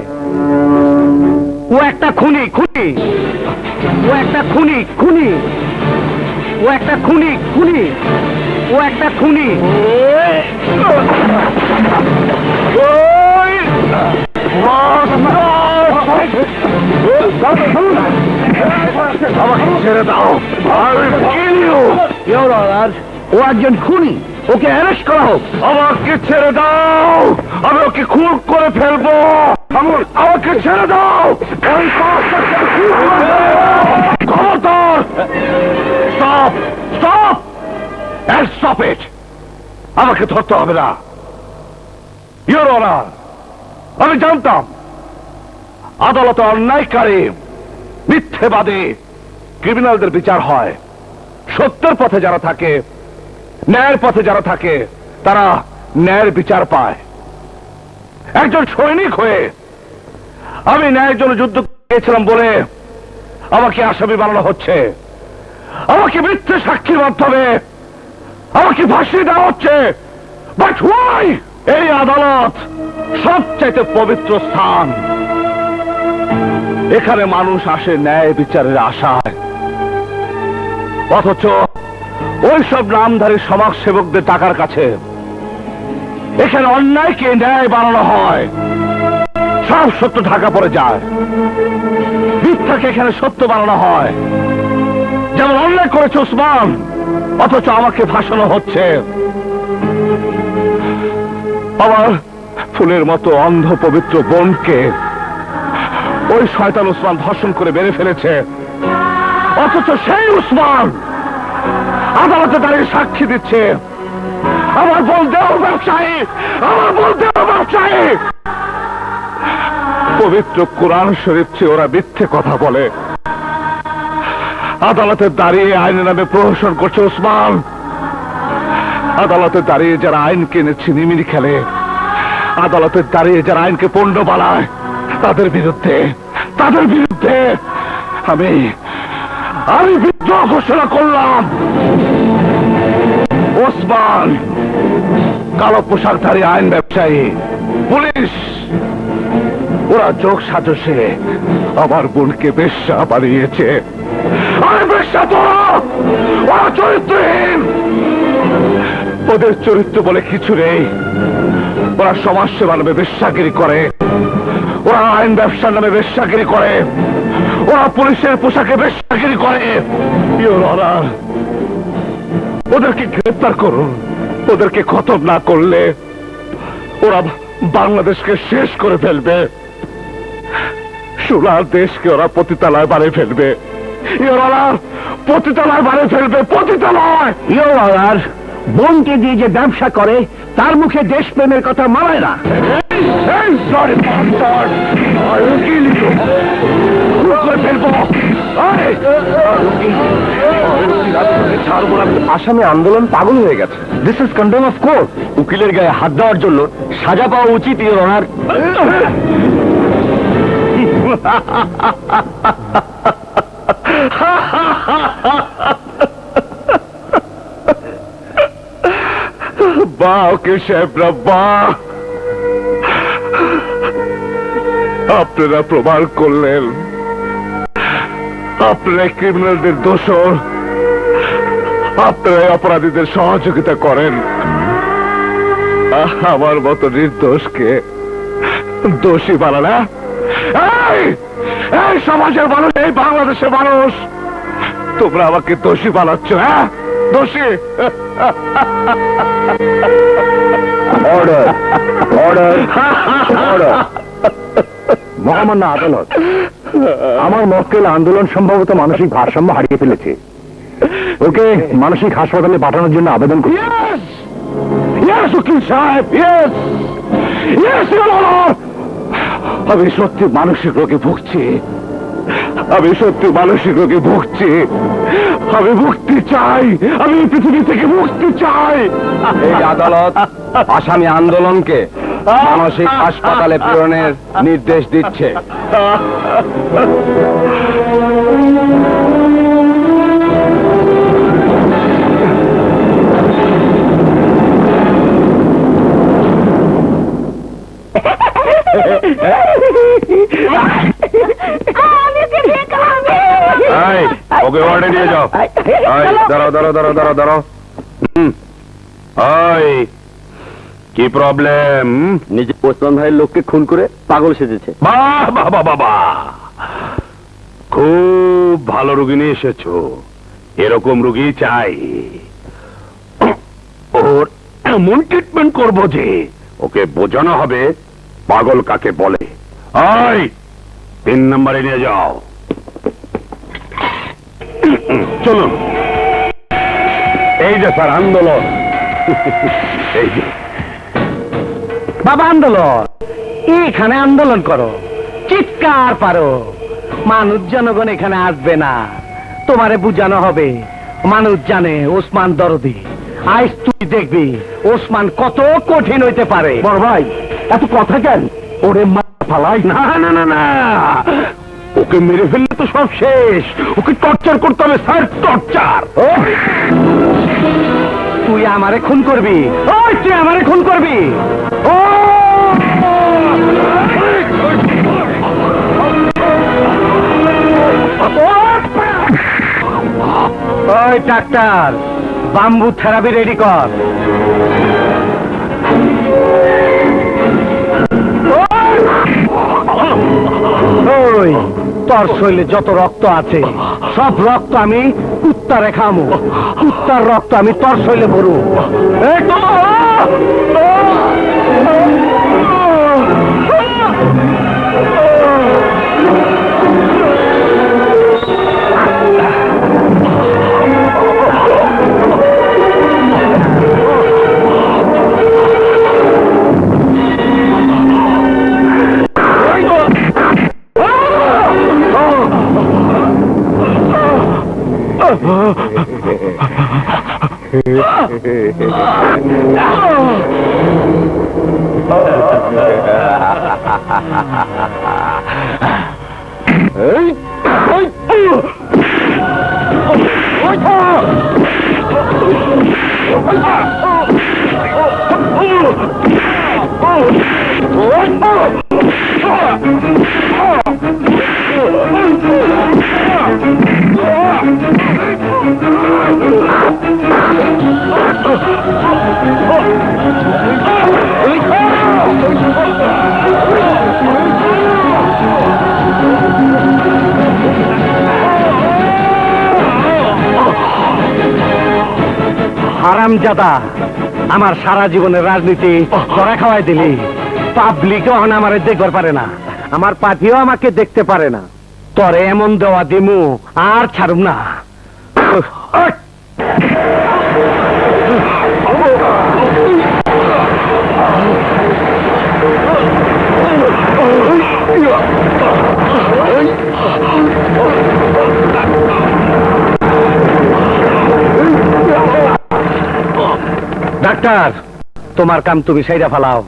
ও একটা খুনি, খুনি, ও একটা খুনি, খুনি, ও একটা খুনি, খুনি, ও একটা খুনি। আমাকে ছেড়ে দাও। ও একজন খুনি, ওকে অ্যারেস্ট করা হোক। আমাকে ছেড়ে দাও, আমি ওকে খুন করে ফেলবো। আমাকে ছেড়ে দাও। খবরদার! Stop, stop, and stop it. আমাকে ধরতে হবে না, ইওর অনার। আমি জানতাম আদালতে অন্যায়কারী, মিথ্যেবাদী ক্রিমিনালদের বিচার হয়। সত্যের পথে যারা থাকে ন্যায়ের পথে যারা থাকে তারা ন্যায়ের বিচার পায়। একজন সৈনিক হয়ে আমি ন্যায়ের জন্য যুদ্ধ করেছিলাম বলে আমাকে আসামি বানানো হচ্ছে, আমাকে মিথ্যে সাক্ষীর মাধ্যমে আমাকে ফাঁসি দেওয়া হচ্ছে। But why? এই আদালত সবচাইতে পবিত্র স্থান, এখানে মানুষ আসে ন্যায় বিচারের আশায়, অথচ ওইসব নামধারী সমাজসেবকদের টাকার কাছে এখানে অন্যায়কে ন্যায় বানানো হয়, সব সত্য ঢাকা পড়ে যায়, মিথ্যাকে এখানে সত্য বানানো হয়। যেমন অন্যায় করেছে ওসমান, অথচ আমাকে ফাঁসানো হচ্ছে। আমার ফুলের মতো অন্ধ পবিত্র বোনকে ওই শয়তান ওসমান ধর্ষণ করে মেরে ফেলেছে, অথচ সেই ওসমান আদালতে দাঁড়িয়ে সাক্ষী দিচ্ছে। আমার বোন দেহ ব্যবসায়ী, আমার বোন দেহ ব্যবসায়ী। পবিত্র কোরআন শরীফ চেয়ে ওরা মিথ্যে কথা বলে। আদালতে দাঁড়িয়ে আইনের নামে প্রহসন করছে ওসমান। আদালতে দাঁড়িয়ে যারা আইনকে ছিনিমিনি খেলে, আদালতে দাঁড়িয়ে যারা আইনকে পণ্ড বানায়, তাদের বিরুদ্ধে আমি বিদ্রোহ ঘোষণা করলাম। ওসমান কালো পোশাকধারী আইন ব্যবসায়ী, পুলিশ, ওরা যোগ সাজসে আমার বোনকে বেশ্যা বানিয়েছে। আরে বেশ্যা তো ওরা চরিত্রহীন, ওদের চরিত্র বলে কিছু নেই। ওরা সমাজসেবা নামে বেশ্যাগিরি করে, ওরা আইন ব্যবসার নামে বেশ্যাগিরি করে, ওরা পুলিশের পোশাকে বেশ্যাগিরি করে। ইওর অনার, ওদেরকে গ্রেফতার করুন। ওদেরকে খতম না করলে ওরা বাংলাদেশকে শেষ করে ফেলবে, সোনার দেশকে ওরা পতিতালয় বানিয়ে ফেলবে। ইওর অনার, পতিতালয় বানিয়ে ফেলবে, পতিতালয়। ইওর অনার, বোনকে দিয়ে যে ব্যবসা করে তার মুখে দেশপ্রেমের কথা মানায় না। আসামে আন্দোলন পাগল হয়ে গেছে। This is contempt of court. উকিলের গায়ে হাত দেওয়ার জন্য সাজা পাওয়া উচিত ইওর অনার। বাহ উকিল সাহেবরা, বাহ, আপনারা প্রমাণ করলেন আপনারা ক্রিমিনালদের দোষর, আপনারা অপরাধীদের সহযোগিতা করেন। আমার মতো নির্দোষকে দোষী বানানা, এই সমাজের মানুষ, এই বাংলাদেশের মানুষ, তোমরা আমাকে দোষী বানাচ্ছ। হ্যাঁ, দোষী। Order, order, order. মহামান্য আদালত, আমার মক্কেল আন্দোলন সম্ভবত মানসিক ভারসাম্য হারিয়ে ফেলেছে। ওকে মানসিক হাসপাতালে পাঠানোর জন্য আবেদন করছি। উকিল সাহেব, আমি সত্যি মানসিক রোগে ভুগছি, আমি সত্যি মানসিক রোগে ভুগছি। আমি মুক্তি চাই, আমি পৃথিবী থেকে মুক্তি চাই। এই আদালত আসামি আন্দোলনকে মানসিক হাসপাতালে প্রেরণের নির্দেশ দিচ্ছে। ওকে ওয়ার্ডে নিয়ে যাও। দাঁড়াও দাঁড়াও দাঁড়াও দাঁড়াও দাঁড়াও। কি প্রবলেম? নিজে ওসমান ভাইয়ের লোককে খুন করে পাগল সেজেছে। বাহ বাহ বাহ বাহ, খুব ভালো রুগী নিয়ে এসেছো। এরকম রুগী চাই। ওর এমন ট্রিটমেন্ট করবো যে ওকে বোঝানো হবে পাগল কাকে বলে। 3 নম্বরে নিয়ে যাও। চলুন। এই যে স্যার আন্দোলন, এই যে বাবা আন্দোলন, এখানে আন্দোলন করো, চিৎকার পারো। মানুষ জনগণ এখানে আসবে না, তোমারে বুঝানো হবে। মানুষ জানে ওসমান দরদি, আজ তুই দেখবি ওসমান কত কঠিন হইতে পারে। বড় ভাই এত কথা কেন? ওরে মা ফালাই না না না না, ওকে মেরে ফেললে তো সব শেষ। ওকে টর্চার করতে হবে স্যার, টর্চার। তুই আমারে খুন করবি? ওই তুই আমারে খুন করবি? ও ওই ডাক্তার, বাম্বু থেরাপি রেডি কর। ওই তোর শরীরে যত রক্ত আছে সব রক্ত আমি কুত্তারে খামো। কুত্তার রক্ত আমি তোর শরীরে ভরু। এই তো! হারামজাদা, আমার সারা জীবনের রাজনীতি তোরা খাওয়াই দিলি। পাবলিক এখন আমারে দেখবার পারে না, আমার পার্টিও আমাকে দেখতে পারে না। তোরে এমন দেওয়া দিমু আর ছাড়ুম না। ডাক্তার, তোমার কাম তুমি সাইডা ফালাও।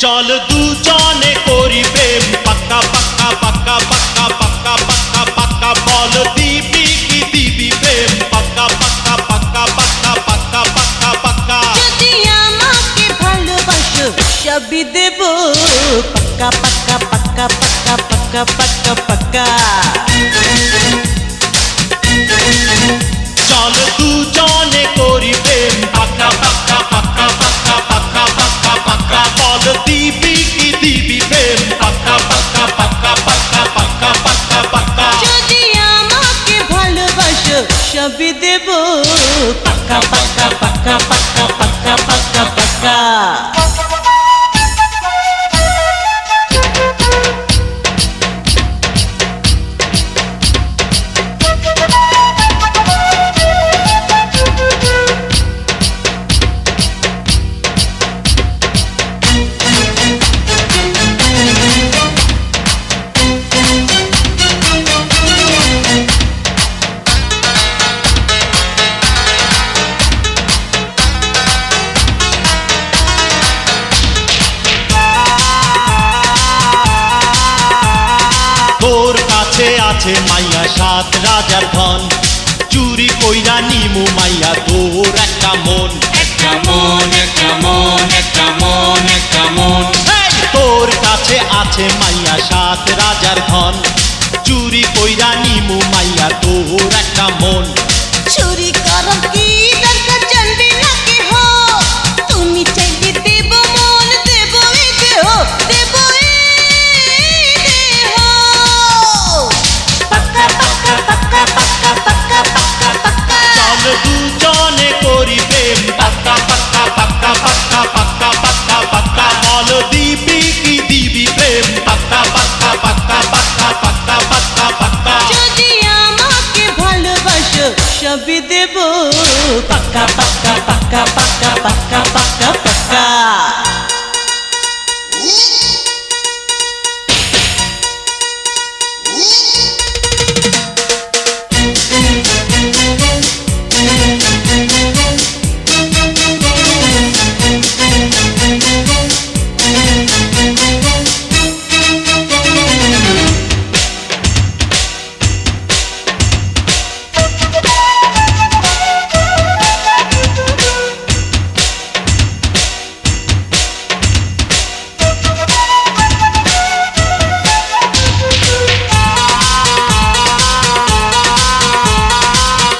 চল দুজনে করি প্রেম পাক্কা পাক্কা পাক্কা পাক্কা পাক্কা পাক্কা পাক্কা বল দিবি কি দিবি প্রেম পাক্কা পাক্কা পাক্কা পাক্কা পাক্কা পাক্কা পাক্কা যদি আমাকে ভালোবাসো সবই দেব পাক্কা পাক্কা পাক্কা পাক্কা পাক্কা পাক্কা পাক্কা চল দুজনে করি প্রেম পাক্কা পাক্কা পাক্কা পাক্কা পাক্কা পাক্কা পাক্কা বল দিবি কি দিবি প্রেম পাক্কা পাক্কা পাক্কা পাক্কা পাক্কা পাক্কা পাক্কা যদি আমাকে ভালোবাসো সবই দেব পাক্কা পাক্কা পাক্কা পাক্কা পাক্কা পাক্কা পাক্কা তোর কাছে আছে মাইয়া সাত রাজার ধন চুরি কইরা নিমু মাইয়া তোর একটা মন একটা মন একটা মন একটা মন একটা মন তোর কাছে আছে মাইয়া সাত রাজার ধন চুরি কইরা নিমু মাইয়া তোর একটা মন চুরি করো কি দরকার জানবে না কেহ তুমি চাইলে দেব মন দেব এ দেহ দেব এ দেহ পাক্কা পাক্কা পাক্কা পাক্কা পাক্কা পাক্কা পাক্কা চল দুজনে করি প্রেম পাক্কা পাক্কা পাক্কা পাক্কা পাক্কা পাক্কা পাক্কা বল দিবি কি দিবি প্রেম পাক্কা পাক্কা পাক্কা পাক্কা পাক্কা পাক্কা পাক্কা যদি আমাকে ভালোবাসো সবই দেব পাক্কা পাক্কা পাক্কা পাক্কা পাক্কা পাক্কা পাক্কা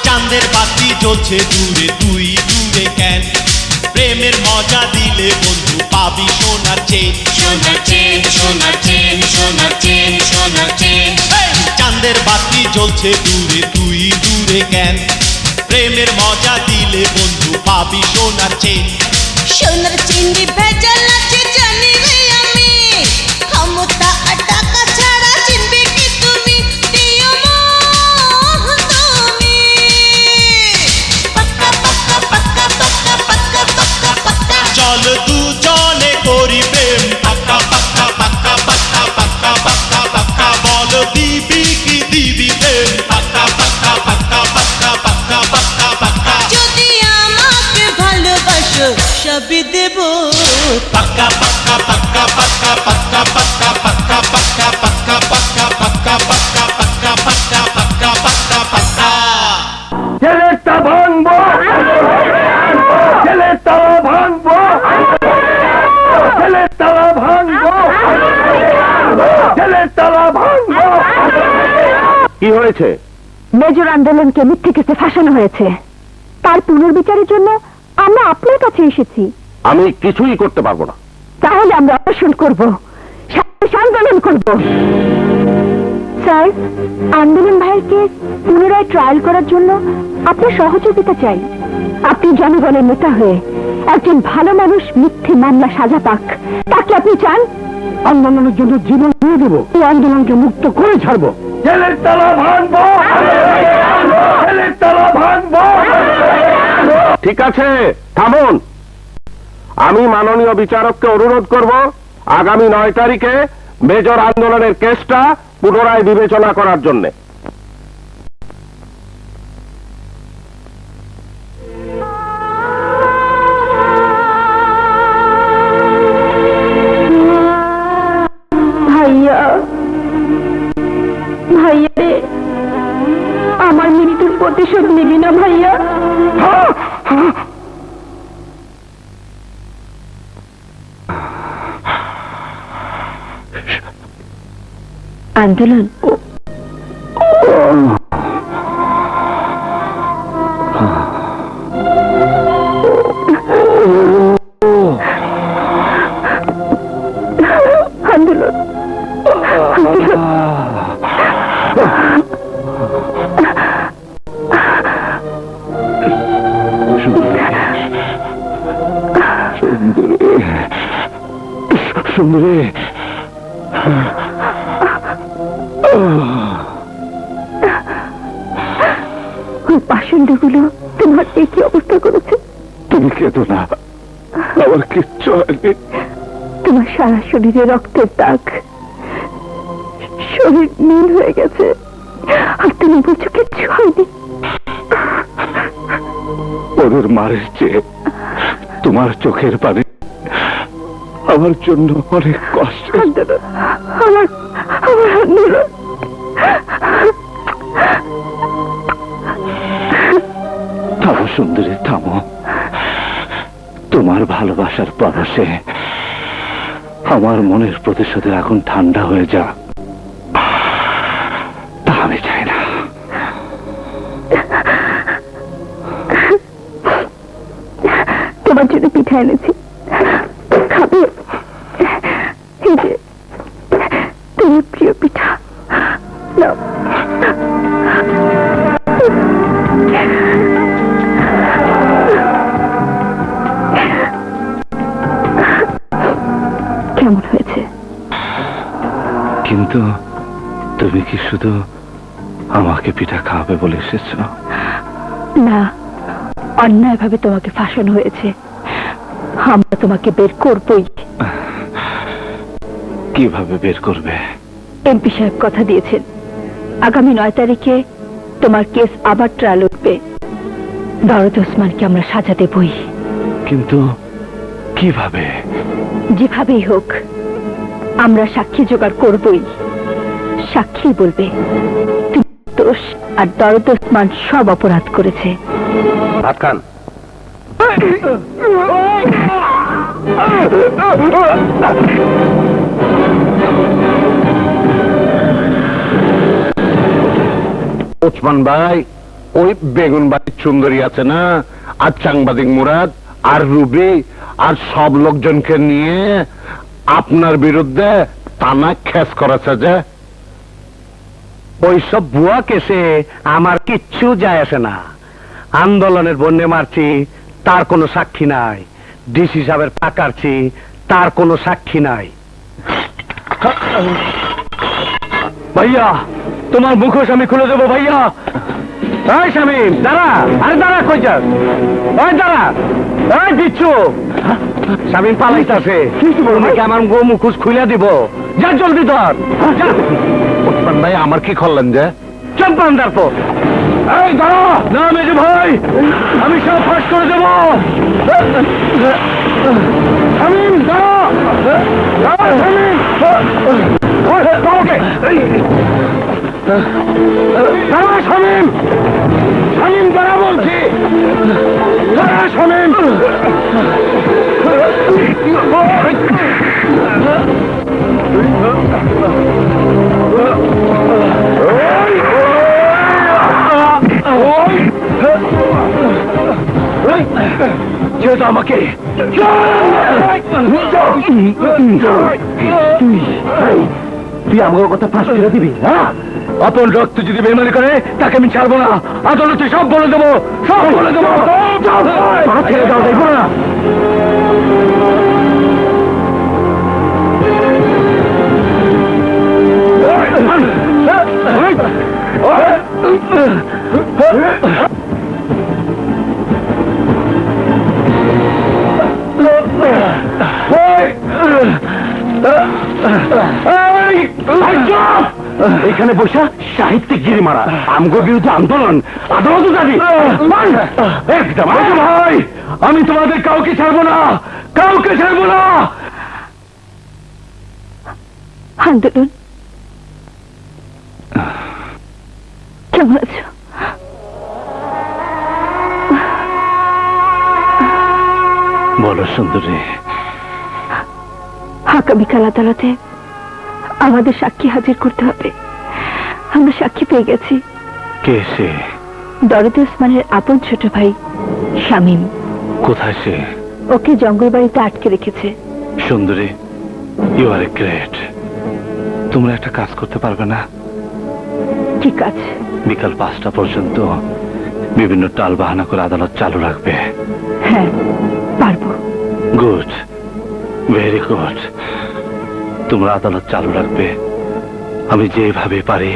চাঁদের বাতি জ্বলছে দূরে তুই দূরে কেন প্রেমের মজা দিলে বন্ধু পাবি সোনার চেন সোনার চেন সোনার চেন সোনার চেন সোনার চেন চাঁদের বাতি জ্বলছে দূরে তুই দূরে কেন প্রেমের মজা দিলে বন্ধু পাবি সোনার চেন সোনার চিংড়ি ভেজাল আছে জানি রে আমি ক্ষমতা আর টাকা ছাড়া চিনবে কি তুমি দিও মোহ তুমি পাক্কা পাক্কা পাক্কা পাক্কা পাক্কা পাক্কা পাক্কা চল দুজনে করি প্রেম পাক্কা পাক্কা পাক্কা পাক্কা পাক্কা পাক্কা পাক্কা বল দিবি কি দিবি প্রেম পাক্কা পাক্কা পাক্কা পাক্কা পাক্কা পাক্কা পাক্কা যদি আমাকে ভালোবাসো সবই দেব পাক্কা পাক্কা পাক্কা পাক্কা পাক্কা পাক্কা পাক্কা পাক্কা পাক্কা পাক্কা পাক্কা পাক্কা পাক্কা পাক্কা পাক্কা পাক্কা পাক্কা ছেলেটা ভাঙবো, ছেলের তালা ভাঙবো, ছেলের তালা ভাঙবো, ছেলের তালা ভাঙবো। কি হয়েছে? মেজর আন্দোলনকে মিথ্যে কেসে ফাঁসানো হয়েছে, তার পুনর্বিচারের জন্য আমরা আপনার কাছে এসেছি। আমি কিছুই করতে পারবো না। তাহলে আমরা অপারেশন করব, আন্দোলন করব। স্যার, আন্দোলন ভাইয়ের কেস পুনরায় ট্রায়াল করার জন্য আপনার সহযোগিতা চাই। আপনি জনগণের নেতা হয়ে একজন ভালো মানুষ মিথ্যে মামলা সাজা পাক, তাকে আপনি চান? আন্দোলনের জন্য জীবন দিয়ে দেবো, এই আন্দোলনকে মুক্ত করে ছাড়বো। ছেলের তালা ভাঙবো, ছেলের তালা ভাঙবো। ঠিক আছে, থামুন। আমি মাননীয় বিচারককে অনুরোধ করব আগামী 9 তারিখে মেজর আন্দোলনের কেসটা পুনরায় বিবেচনা করার জন্য। ভাইয়া, ভাইয়া রে, আমার মৃত্যুর প্রতিশোধ নিবি না ভাইয়া? আন্দোলন আন্দোলন সুন্দরী, ওই পাষণ্ডগুলো তোমার একই অবস্থা করেছে। তুমি কেঁদো না, আমার কিচ্ছু হয়নি। তোমার সারা শরীরে রক্তের দাগ, শরীর নীল হয়ে গেছে, আর তুমি বলছো কিচ্ছু হয়নি। ওদের মারের চেয়ে তোমার চোখের পানি আমার জন্য অনেক কষ্ট। আন্দোলন, আমার আমার আন্দোলন। থামো সুন্দরী, থামো। তোমার ভালোবাসার পরশে আমার মনের প্রতিশোধের আগুন ঠান্ডা হয়ে যাক। পিঠা এনেছি, খাবে? এই যে তোমার প্রিয় পিঠা, নাও। কেমন হয়েছে? কিন্তু তুমি কি শুধু আমাকে পিঠা খাওয়াবে বলে এসেছো? না, অন্যায়ভাবে তোমাকে ফাঁসানো হয়েছে। আমরা তোমাকে বের করবই। কিভাবে বের করবে? এমপি সাহেব কথা দিয়েছেন, আগামী 9 তারিখে তোমার কেস আবার ট্রায়াল উঠবে। দরদ ওসমানকে আমরা সাজা দেবই। কিন্তু কিভাবে? যেভাবেই হোক আমরা সাক্ষী জোগাড় করবই। সাক্ষী বলবে তুমি দোষ আর দরদ ওসমান সব অপরাধ করেছে। ভাত খান। ওসমান ভাই, ওই বেগুন বাড়ির সুন্দরী আছে না, আর সাংবাদিক মুরাদ আর রুবি আর সব লোকজনকে নিয়ে আপনার বিরুদ্ধে টানা খেস করেছে যে। ওইসব ভুয়া কেসে আমার কিচ্ছু যায় আসে না। আন্দোলনের বন্যে মারছি, তার কোনো সাক্ষী নাই। ডিসি সাহেবের টাকারছি, তার কোনো সাক্ষী নাই। ভাইয়া, তোমার মুখোশ আমি খুলে দেবো ভাইয়া। এই শামিম, দাঁড়া। আরে দাঁড়া, কই যাস? ওই দাঁড়া, এই দিচ্ছু। শামিম পালাইতাছে, তোমাকে আমার মুখোশ খুলে দিব। যা জলদি ধর। ওসমান ভাই, আমার কি করলেন যে? চম্পান তারপর। এই দাঁড়া না মেজু ভাই, আমি সব ফাঁস করে দেবো। শামিম দাঁড়া, দাঁড়া শামিম। দাঁড়া শামিম, শামিম দাঁড়া বলছি, দাঁড়া শামিম। যেহেতু আমাকে তুই আমার কথা ফাঁস করে দিবি? হ্যাঁ, আপন রক্ত যদি বেমানি করে তাকে আমি ছাড়বো না। আদালতে সব বলে দেবো, সব বলে দেবো। ছেড়ে দাও, দেখবো না। এখানে বসা সাহিত্যিক গিরি মারা, আমগো বিরুদ্ধে আন্দোলন, আদালত যাবি? ভাই, আমি তোমাদের কাউকে ছাড়বো না, কাউকে ছাড়বো না। আন্দোলন কেমন আছো? বলো সুন্দরী। আগামীকাল আদালতে আমাদের সাক্ষী হাজির করতে হবে। আমরা সাক্ষী পেয়ে গেছি। কে সে? দরদ ওসমানের আপন ছোট ভাই শামিম। কোথায় সে? ওকে জঙ্গল বাড়িতে আটকে রেখেছে। সুন্দরী, ইউ আর এ গ্রেট। তোমরা একটা কাজ করতে পারবে না? কি কাজ? বিকাল 5টা পর্যন্ত বিভিন্ন টাল বাহানা করে আদালত চালু রাখবে। হ্যাঁ, পারবো। Good, very good. তোমরা আদালত চালু রাখবে, আমি যেভাবে পারি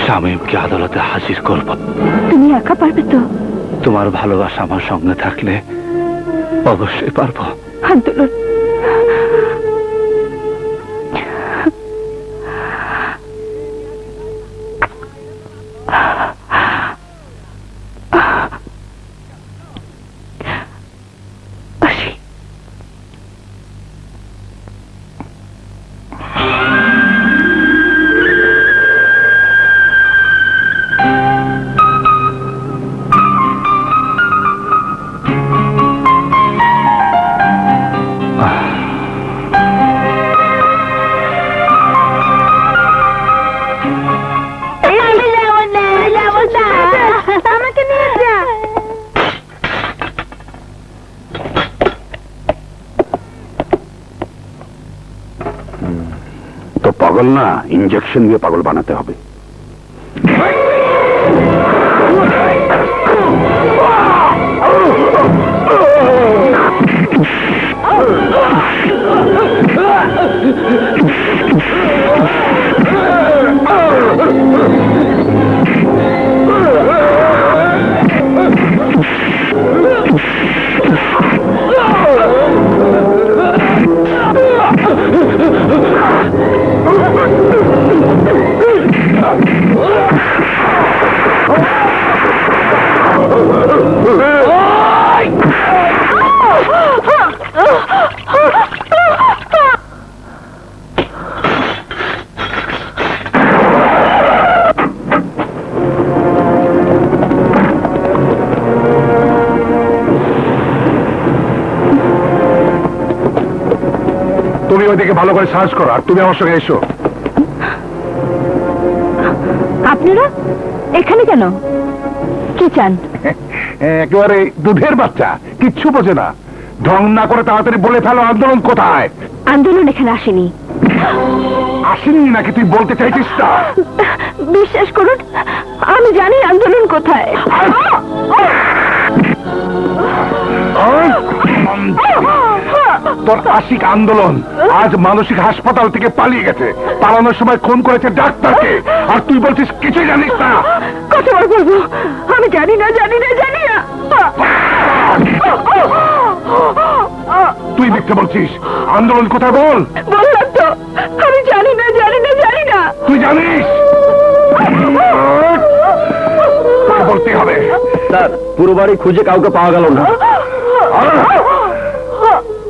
শামীমকে আদালতে হাজির করব। তুমি একা পারবে তো? তোমার ভালোবাসা আমার সঙ্গে থাকলে অবশ্যই পারবো। আন্দোলন পাগল না, ইঞ্জেকশন দিয়ে পাগল বানাতে হবে। তুমি ওইদিকে ভালো করে সার্চ করো, আর তুমি আমার সঙ্গে এসো। আপনারা এখানে কেন? কি চান? একেবারে দুধের বাচ্চা, কিচ্ছু বোঝে না। ঢং না করে তাড়াতাড়ি বলে ফেলো আন্দোলন কোথায়। আন্দোলন এখানে আসেনি। আসেনি নাকি তুই বলতে চাইছিস না? বিশ্বাস করুন, আমি জানি আন্দোলন কোথায়। তোর আশিক আন্দোলন আজ মানসিক হাসপাতাল থেকে পালিয়ে গেছে। পালানোর সময় খুন করেছে ডাক্তারকে, আর তুই বলছিস কিছু জানিস না। কতবার বলবো আমি জানি না, জানি না, জানি না। তুই মিথ্যে বলছিস। আন্দোলন কোথায় বল। বললাম তো আমি জানি না, জানি না, জানি না। তুই জানিস? বলতে হবে। স্যার, পুরো বাড়ি খুঁজে কাউকে পাওয়া গেল না।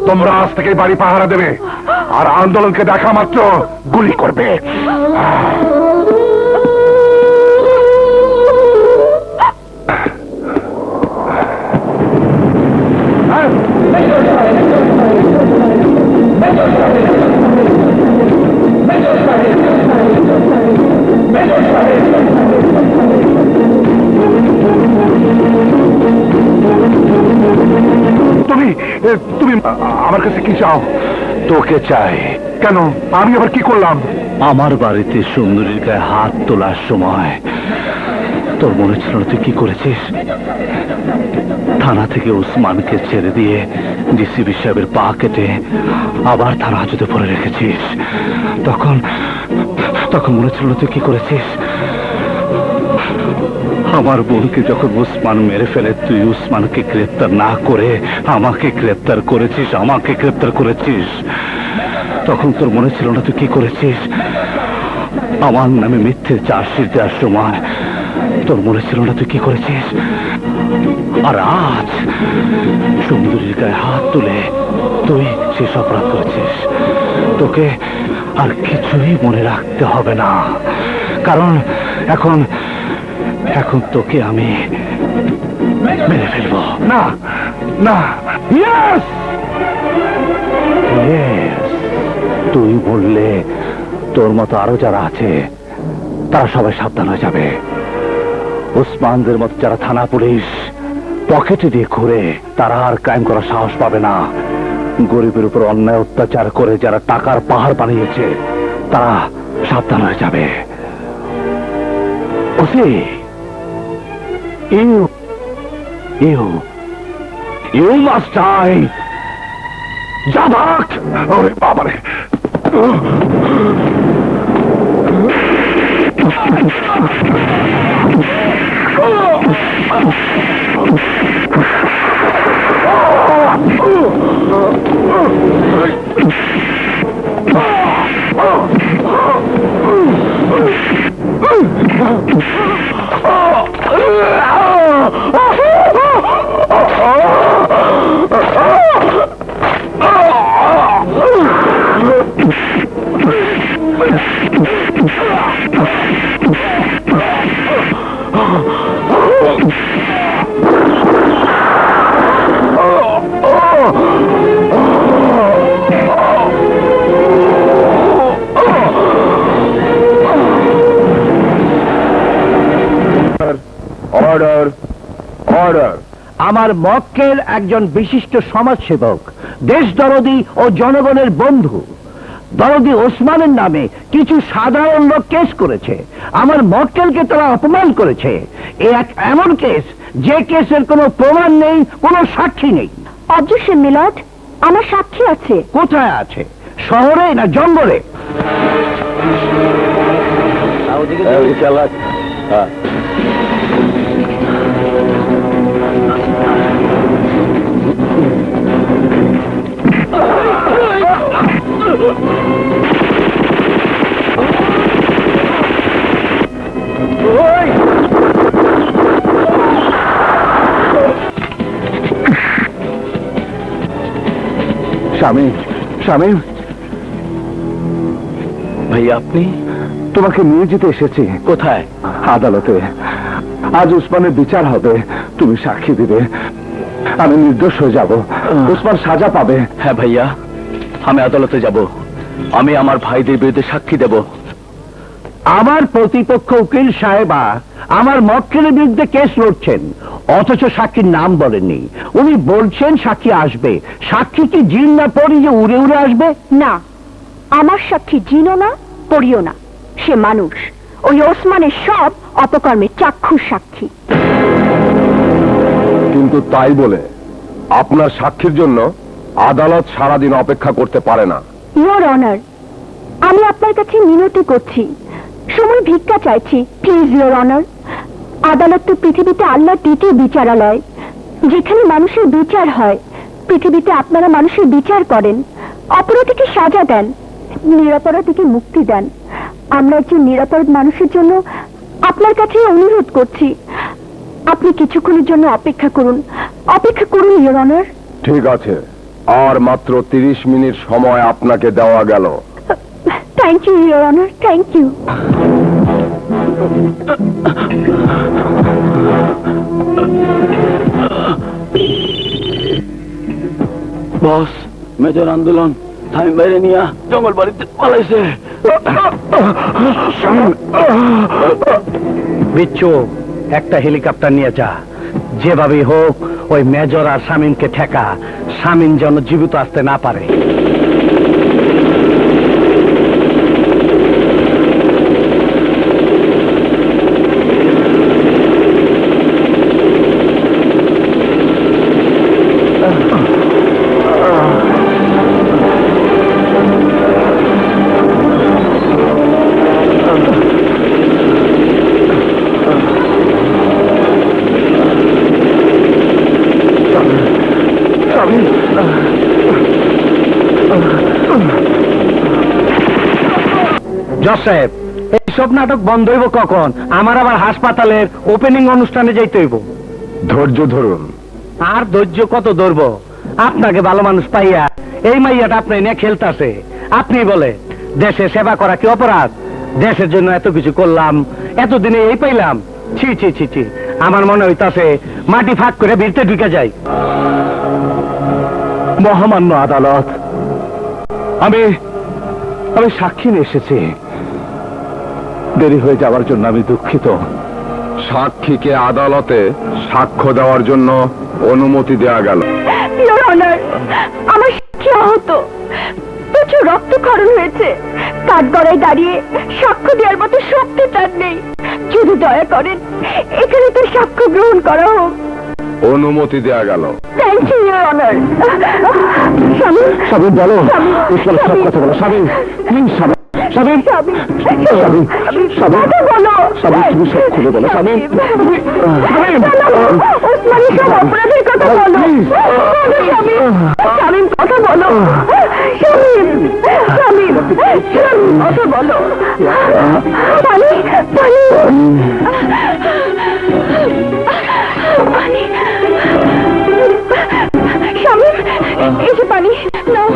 তোমরা আজ থেকে বাড়ি পাহারা দেবে, আর আন্দোলনকে দেখা মাত্র গুলি করবে। তুমি আমার কাছে কি চাও? তোকে চাই। কেন? আমি আবার কি করলাম? আমার বাড়িতে সুন্দরীর গায়ে হাত তোলার সময় তোর মনে ছিল না তুই কি করেছিস? থানা থেকে উসমানকে ছেড়ে দিয়ে ডিসিপি সাহেবের পা কেটে আবার থানা হাজতে পরে রেখেছিস। তখন তখন মনে ছিল না তুই কি করেছিস? আমার বোনকে যখন উসমান মেরে ফেলে তুই উসমানকে গ্রেপ্তার না করে আমাকে গ্রেপ্তার করেছিস, আমাকে গ্রেপ্তার করেছিস। তখন তোর মনে ছিল না তুই কি করেছিস? আমার নামে মিথ্যে চার্জশিট দেওয়ার সময় তোর মনে ছিল না তুই কি করেছিস? আর আজ সুন্দরীর গায়ে হাত তুলে তুই শেষ অপরাধ করেছিস। তোকে আর কিছুই মনে রাখতে হবে না, কারণ এখন এখন তোকে আমি মেরে ফেলবো। না না। ইয়েস, তুই বললে তোর মতো আরো যারা আছে তারা সবাই সাবধান হয়ে যাবে। উসমানদের মতো যারা থানা পুলিশ পকেটে দিয়ে ঘুরে তারা আর ক্রাইম করার সাহস পাবে না। গরিবের উপর অন্যায় অত্যাচার করে যারা টাকার পাহাড় বানিয়েছে তারা সাবধান হয়ে যাবে। OC, You must die! Jabak! ওরে বাবারে! Order, order. আমার মক্কেল একজন বিশিষ্ট সমাজসেবক, দেশদরদী ও জনগণের বন্ধু। দরদি ওসমানের নামে কিছু সাধারণ লোক কেস করেছে, আমার মক্কেলকে তারা অপমান করেছে। এ এক এমন কেস যে কেসের কোনো প্রমাণ নেই, কোনো সাক্ষী নেই। অবজেকশন মিলর্ড, আমার সাক্ষী আছে। কোথায় আছে? শহরে না জঙ্গলে? স্বামী, স্বামী, ভাই আপনি? তোমাকে নিয়ে যেতে এসেছি। কোথায়? আদালতে। আজ উসমানের বিচার হবে, তুমি সাক্ষী দিবে। আমি নির্দোষ হয়ে যাব, উসমান সাজা পাবে। হ্যাঁ ভাইয়া, আমি আদালতে যাব। আমি আমার ভাইদের বিরুদ্ধে সাক্ষী দেব। আমার প্রতিপক্ষ উকিল সাহেবা আমার মক্কেলের বিরুদ্ধে কেস লড়ছেন, অথচ সাক্ষীর নাম বলেননি। উনি বলছেন সাক্ষী আসবে। সাক্ষী কি জিন না পড়ি যে উড়ে উড়ে আসবে? না, আমার সাক্ষী জিনও না, পড়িও না, সে মানুষ। ওই ওসমানের সব অপকর্মের চাক্ষুষ সাক্ষী। কিন্তু তাই বলে আপনার সাক্ষীর জন্য আদালত সারাদিন অপেক্ষা করতে পারে না। ইওর অনার, আমি আপনার কাছে মিনতি করছি, সময় ভিক্ষা চাইছি, প্লিজ ইওর অনার। আদালত তো পৃথিবীতে আল্লাহর দ্বিতীয় বিচারালয়, যেখানে মানুষের বিচার হয়। পৃথিবীতে আপনারা মানুষের বিচার করেন, অপরাধীকে সাজা দেন, নিরপরাধীকে মুক্তি দেন। আমরা একজন নিরাপরাধ মানুষের জন্য আপনার কাছে অনুরোধ করছি, আপনি কিছুক্ষণের জন্য অপেক্ষা করুন, অপেক্ষা করুন ইওর অনার। ঠিক আছে, আর মাত্র 30 মিনিট সময় আপনাকে দেওয়া গেল। Thank you your honour, thank you. Boss, major আন্দোলন থামিম বাইরে নিয়া জঙ্গল বাড়িতে পালাইছে। বিচ্ছু, একটা হেলিকপ্টার নিয়ে যা। যেভাবে হোক ওই মেজর আর শামীমকে ঠেকা, শামীম যেন জীবিত আসতে না পারে। জজ সাহেব, এইসব নাটক বন্ধ হইব কখন? আমার আবার হাসপাতালের ওপেনিং অনুষ্ঠানে যাইতে হইব। ধৈর্য ধরুন। আর ধৈর্য কত ধরব? আপনাকে ভালো মানুষ পাইয়া এই মাইয়াটা আপনি নিয়ে খেলতাছে। আপনি বলে দেশে সেবা করা কি অপরাধ? দেশের জন্য এত কিছু করলাম, এতদিনে এই পাইলাম। ছি ছি ছি ছি, আমার মনে হইতাছে মাটি ফাঁক করে ভিড়তে ঢুকে যাই। মহামান্য আদালত, আমি সাক্ষী নিয়ে এসেছি। দেরি হয়ে যাওয়ার জন্য আমি দুঃখিত। সাক্ষীকে আদালতে সাক্ষ্য দেওয়ার জন্য অনুমতি দেওয়া গেল। ইওর অনার, আমার সাক্ষী আহত, প্রচুর রক্তক্ষরণ হয়েছে। কাঠগড়ায় দাঁড়িয়ে সাক্ষ্য দেওয়ার মতো শক্তি তার নেই। যদি দয়া করেন এখানে তো সাক্ষ্য গ্রহণ করা হোক। অনুমতি দেওয়া গেল। Thank you your honour. Shamim, Shamim বলো, শামীম, সব কথা বলো। শামীম, প্লিজ শামীম, শামীম, শামীম, শামীম, শামীম, কথা বলো। শামীম, তুমি সব খুলে বলো। শামীম, শামীম, ওসমানের সব অপরাধের কথা বলো। শামীম, শামীম কথা বলো। শামীম, শামীম, শামীম কথা বলো। পানি, পানি, পানি। শামীম, এই যে পানি নাও।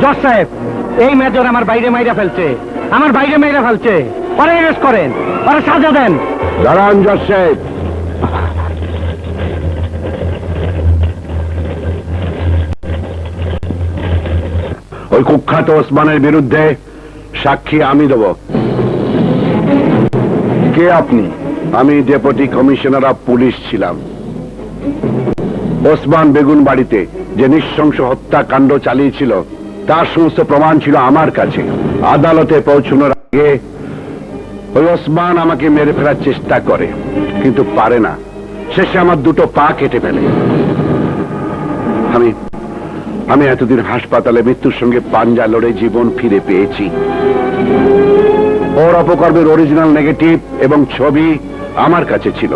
জজ সাহেব, এই মেজর আমার বাইরে মাইরা ফেলছে, আমার বাইরে মাইরা ফেলছে। পরে অ্যারেস্ট করেন, পরে সাজা দেন। দাঁড়ান জজ সাহেব। ওই কুখ্যাত ওসমানের বিরুদ্ধে সাক্ষী আমি দেব। কে আপনি? আমি ডেপুটি কমিশনার অফ পুলিশ ছিলাম। ওসমান বেগুন বাড়িতে যে নৃশংস হত্যাকাণ্ড চালিয়েছিল তার সমস্ত প্রমাণ ছিল আমার কাছে। আদালতে পৌঁছানোর আগে ওই ওসমান আমাকে মেরে ফেলার চেষ্টা করে, কিন্তু পারে না। শেষে আমার দুটো পা কেটে ফেলে। আমি এতদিন হাসপাতালে মৃত্যুর সঙ্গে পাঞ্জা লড়ে জীবন ফিরে পেয়েছি। ওর অপকর্মের অরিজিনাল নেগেটিভ এবং ছবি আমার কাছে ছিল।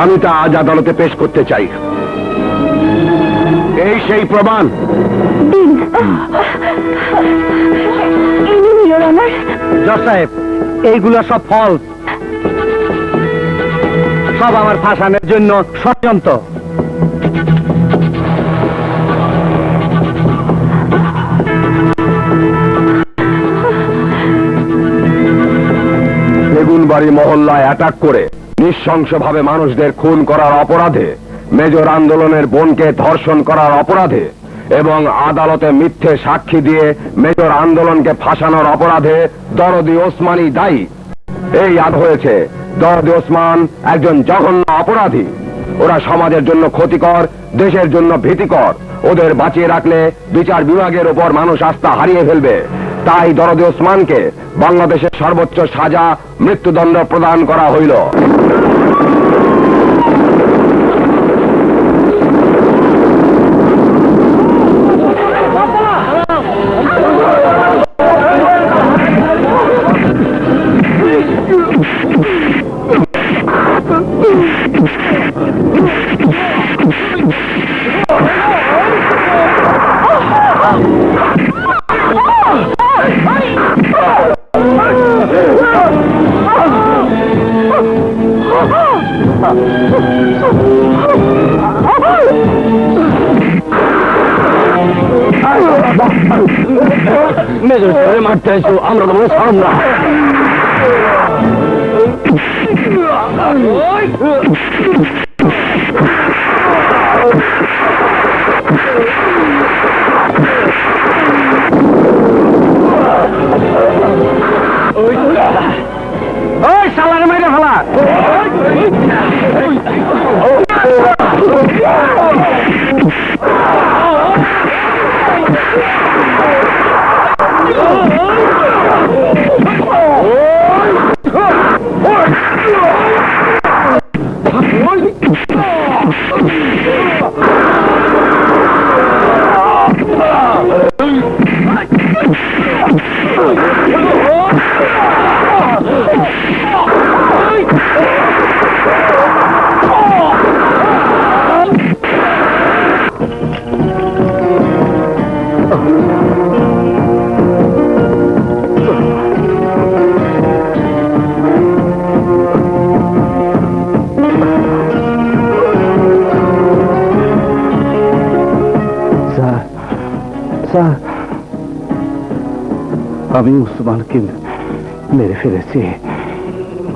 আমি তা আজ আদালতে পেশ করতে চাই। এই সেই প্রমাণ। জজ সাহেব, এইগুলো সব ফল, সব আমার ফাঁসানোর জন্য ষড়যন্ত্র। বেগুনবাড়ি মহল্লায় অ্যাটাক করে নৃশংসভাবে মানুষদের খুন করার অপরাধে, মেজর আন্দোলনের বোনকে ধর্ষণ করার অপরাধে এবং আদালতে মিথ্যে সাক্ষী দিয়ে মেজর আন্দোলনকে ফাঁসানোর অপরাধে দরদি ওসমানই দায়ী। এই আদ হয়েছে দরদি ওসমান একজন জঘন্য অপরাধী। ওরা সমাজের জন্য ক্ষতিকর, দেশের জন্য ভীতিকর। ওদের বাঁচিয়ে রাখলে বিচার বিভাগের উপর মানুষ আস্থা হারিয়ে ফেলবে। তাই দরদি ওসমানকে বাংলাদেশের সর্বোচ্চ সাজা মৃত্যুদণ্ড প্রদান করা হইল। মেজর সাহেব মারতে আইসো, আমরা তো ছাড়ব না। ওই শালার মেরে ফেলা। স্যার, আমি উসমানকে মেরে ফেলেছি।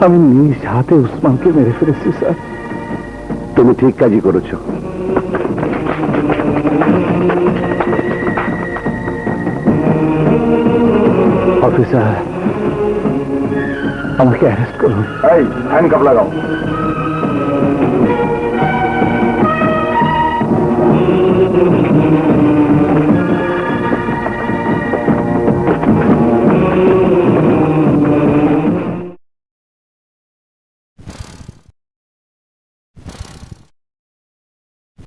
আমি নিজ হাতে উসমানকে মেরে ফেলেছি স্যার। তুমি ঠিক কাজই করেছো। অফিসার, আমাকে অ্যারেস্ট করুন। এই হ্যান্ডকাপ লাগাও।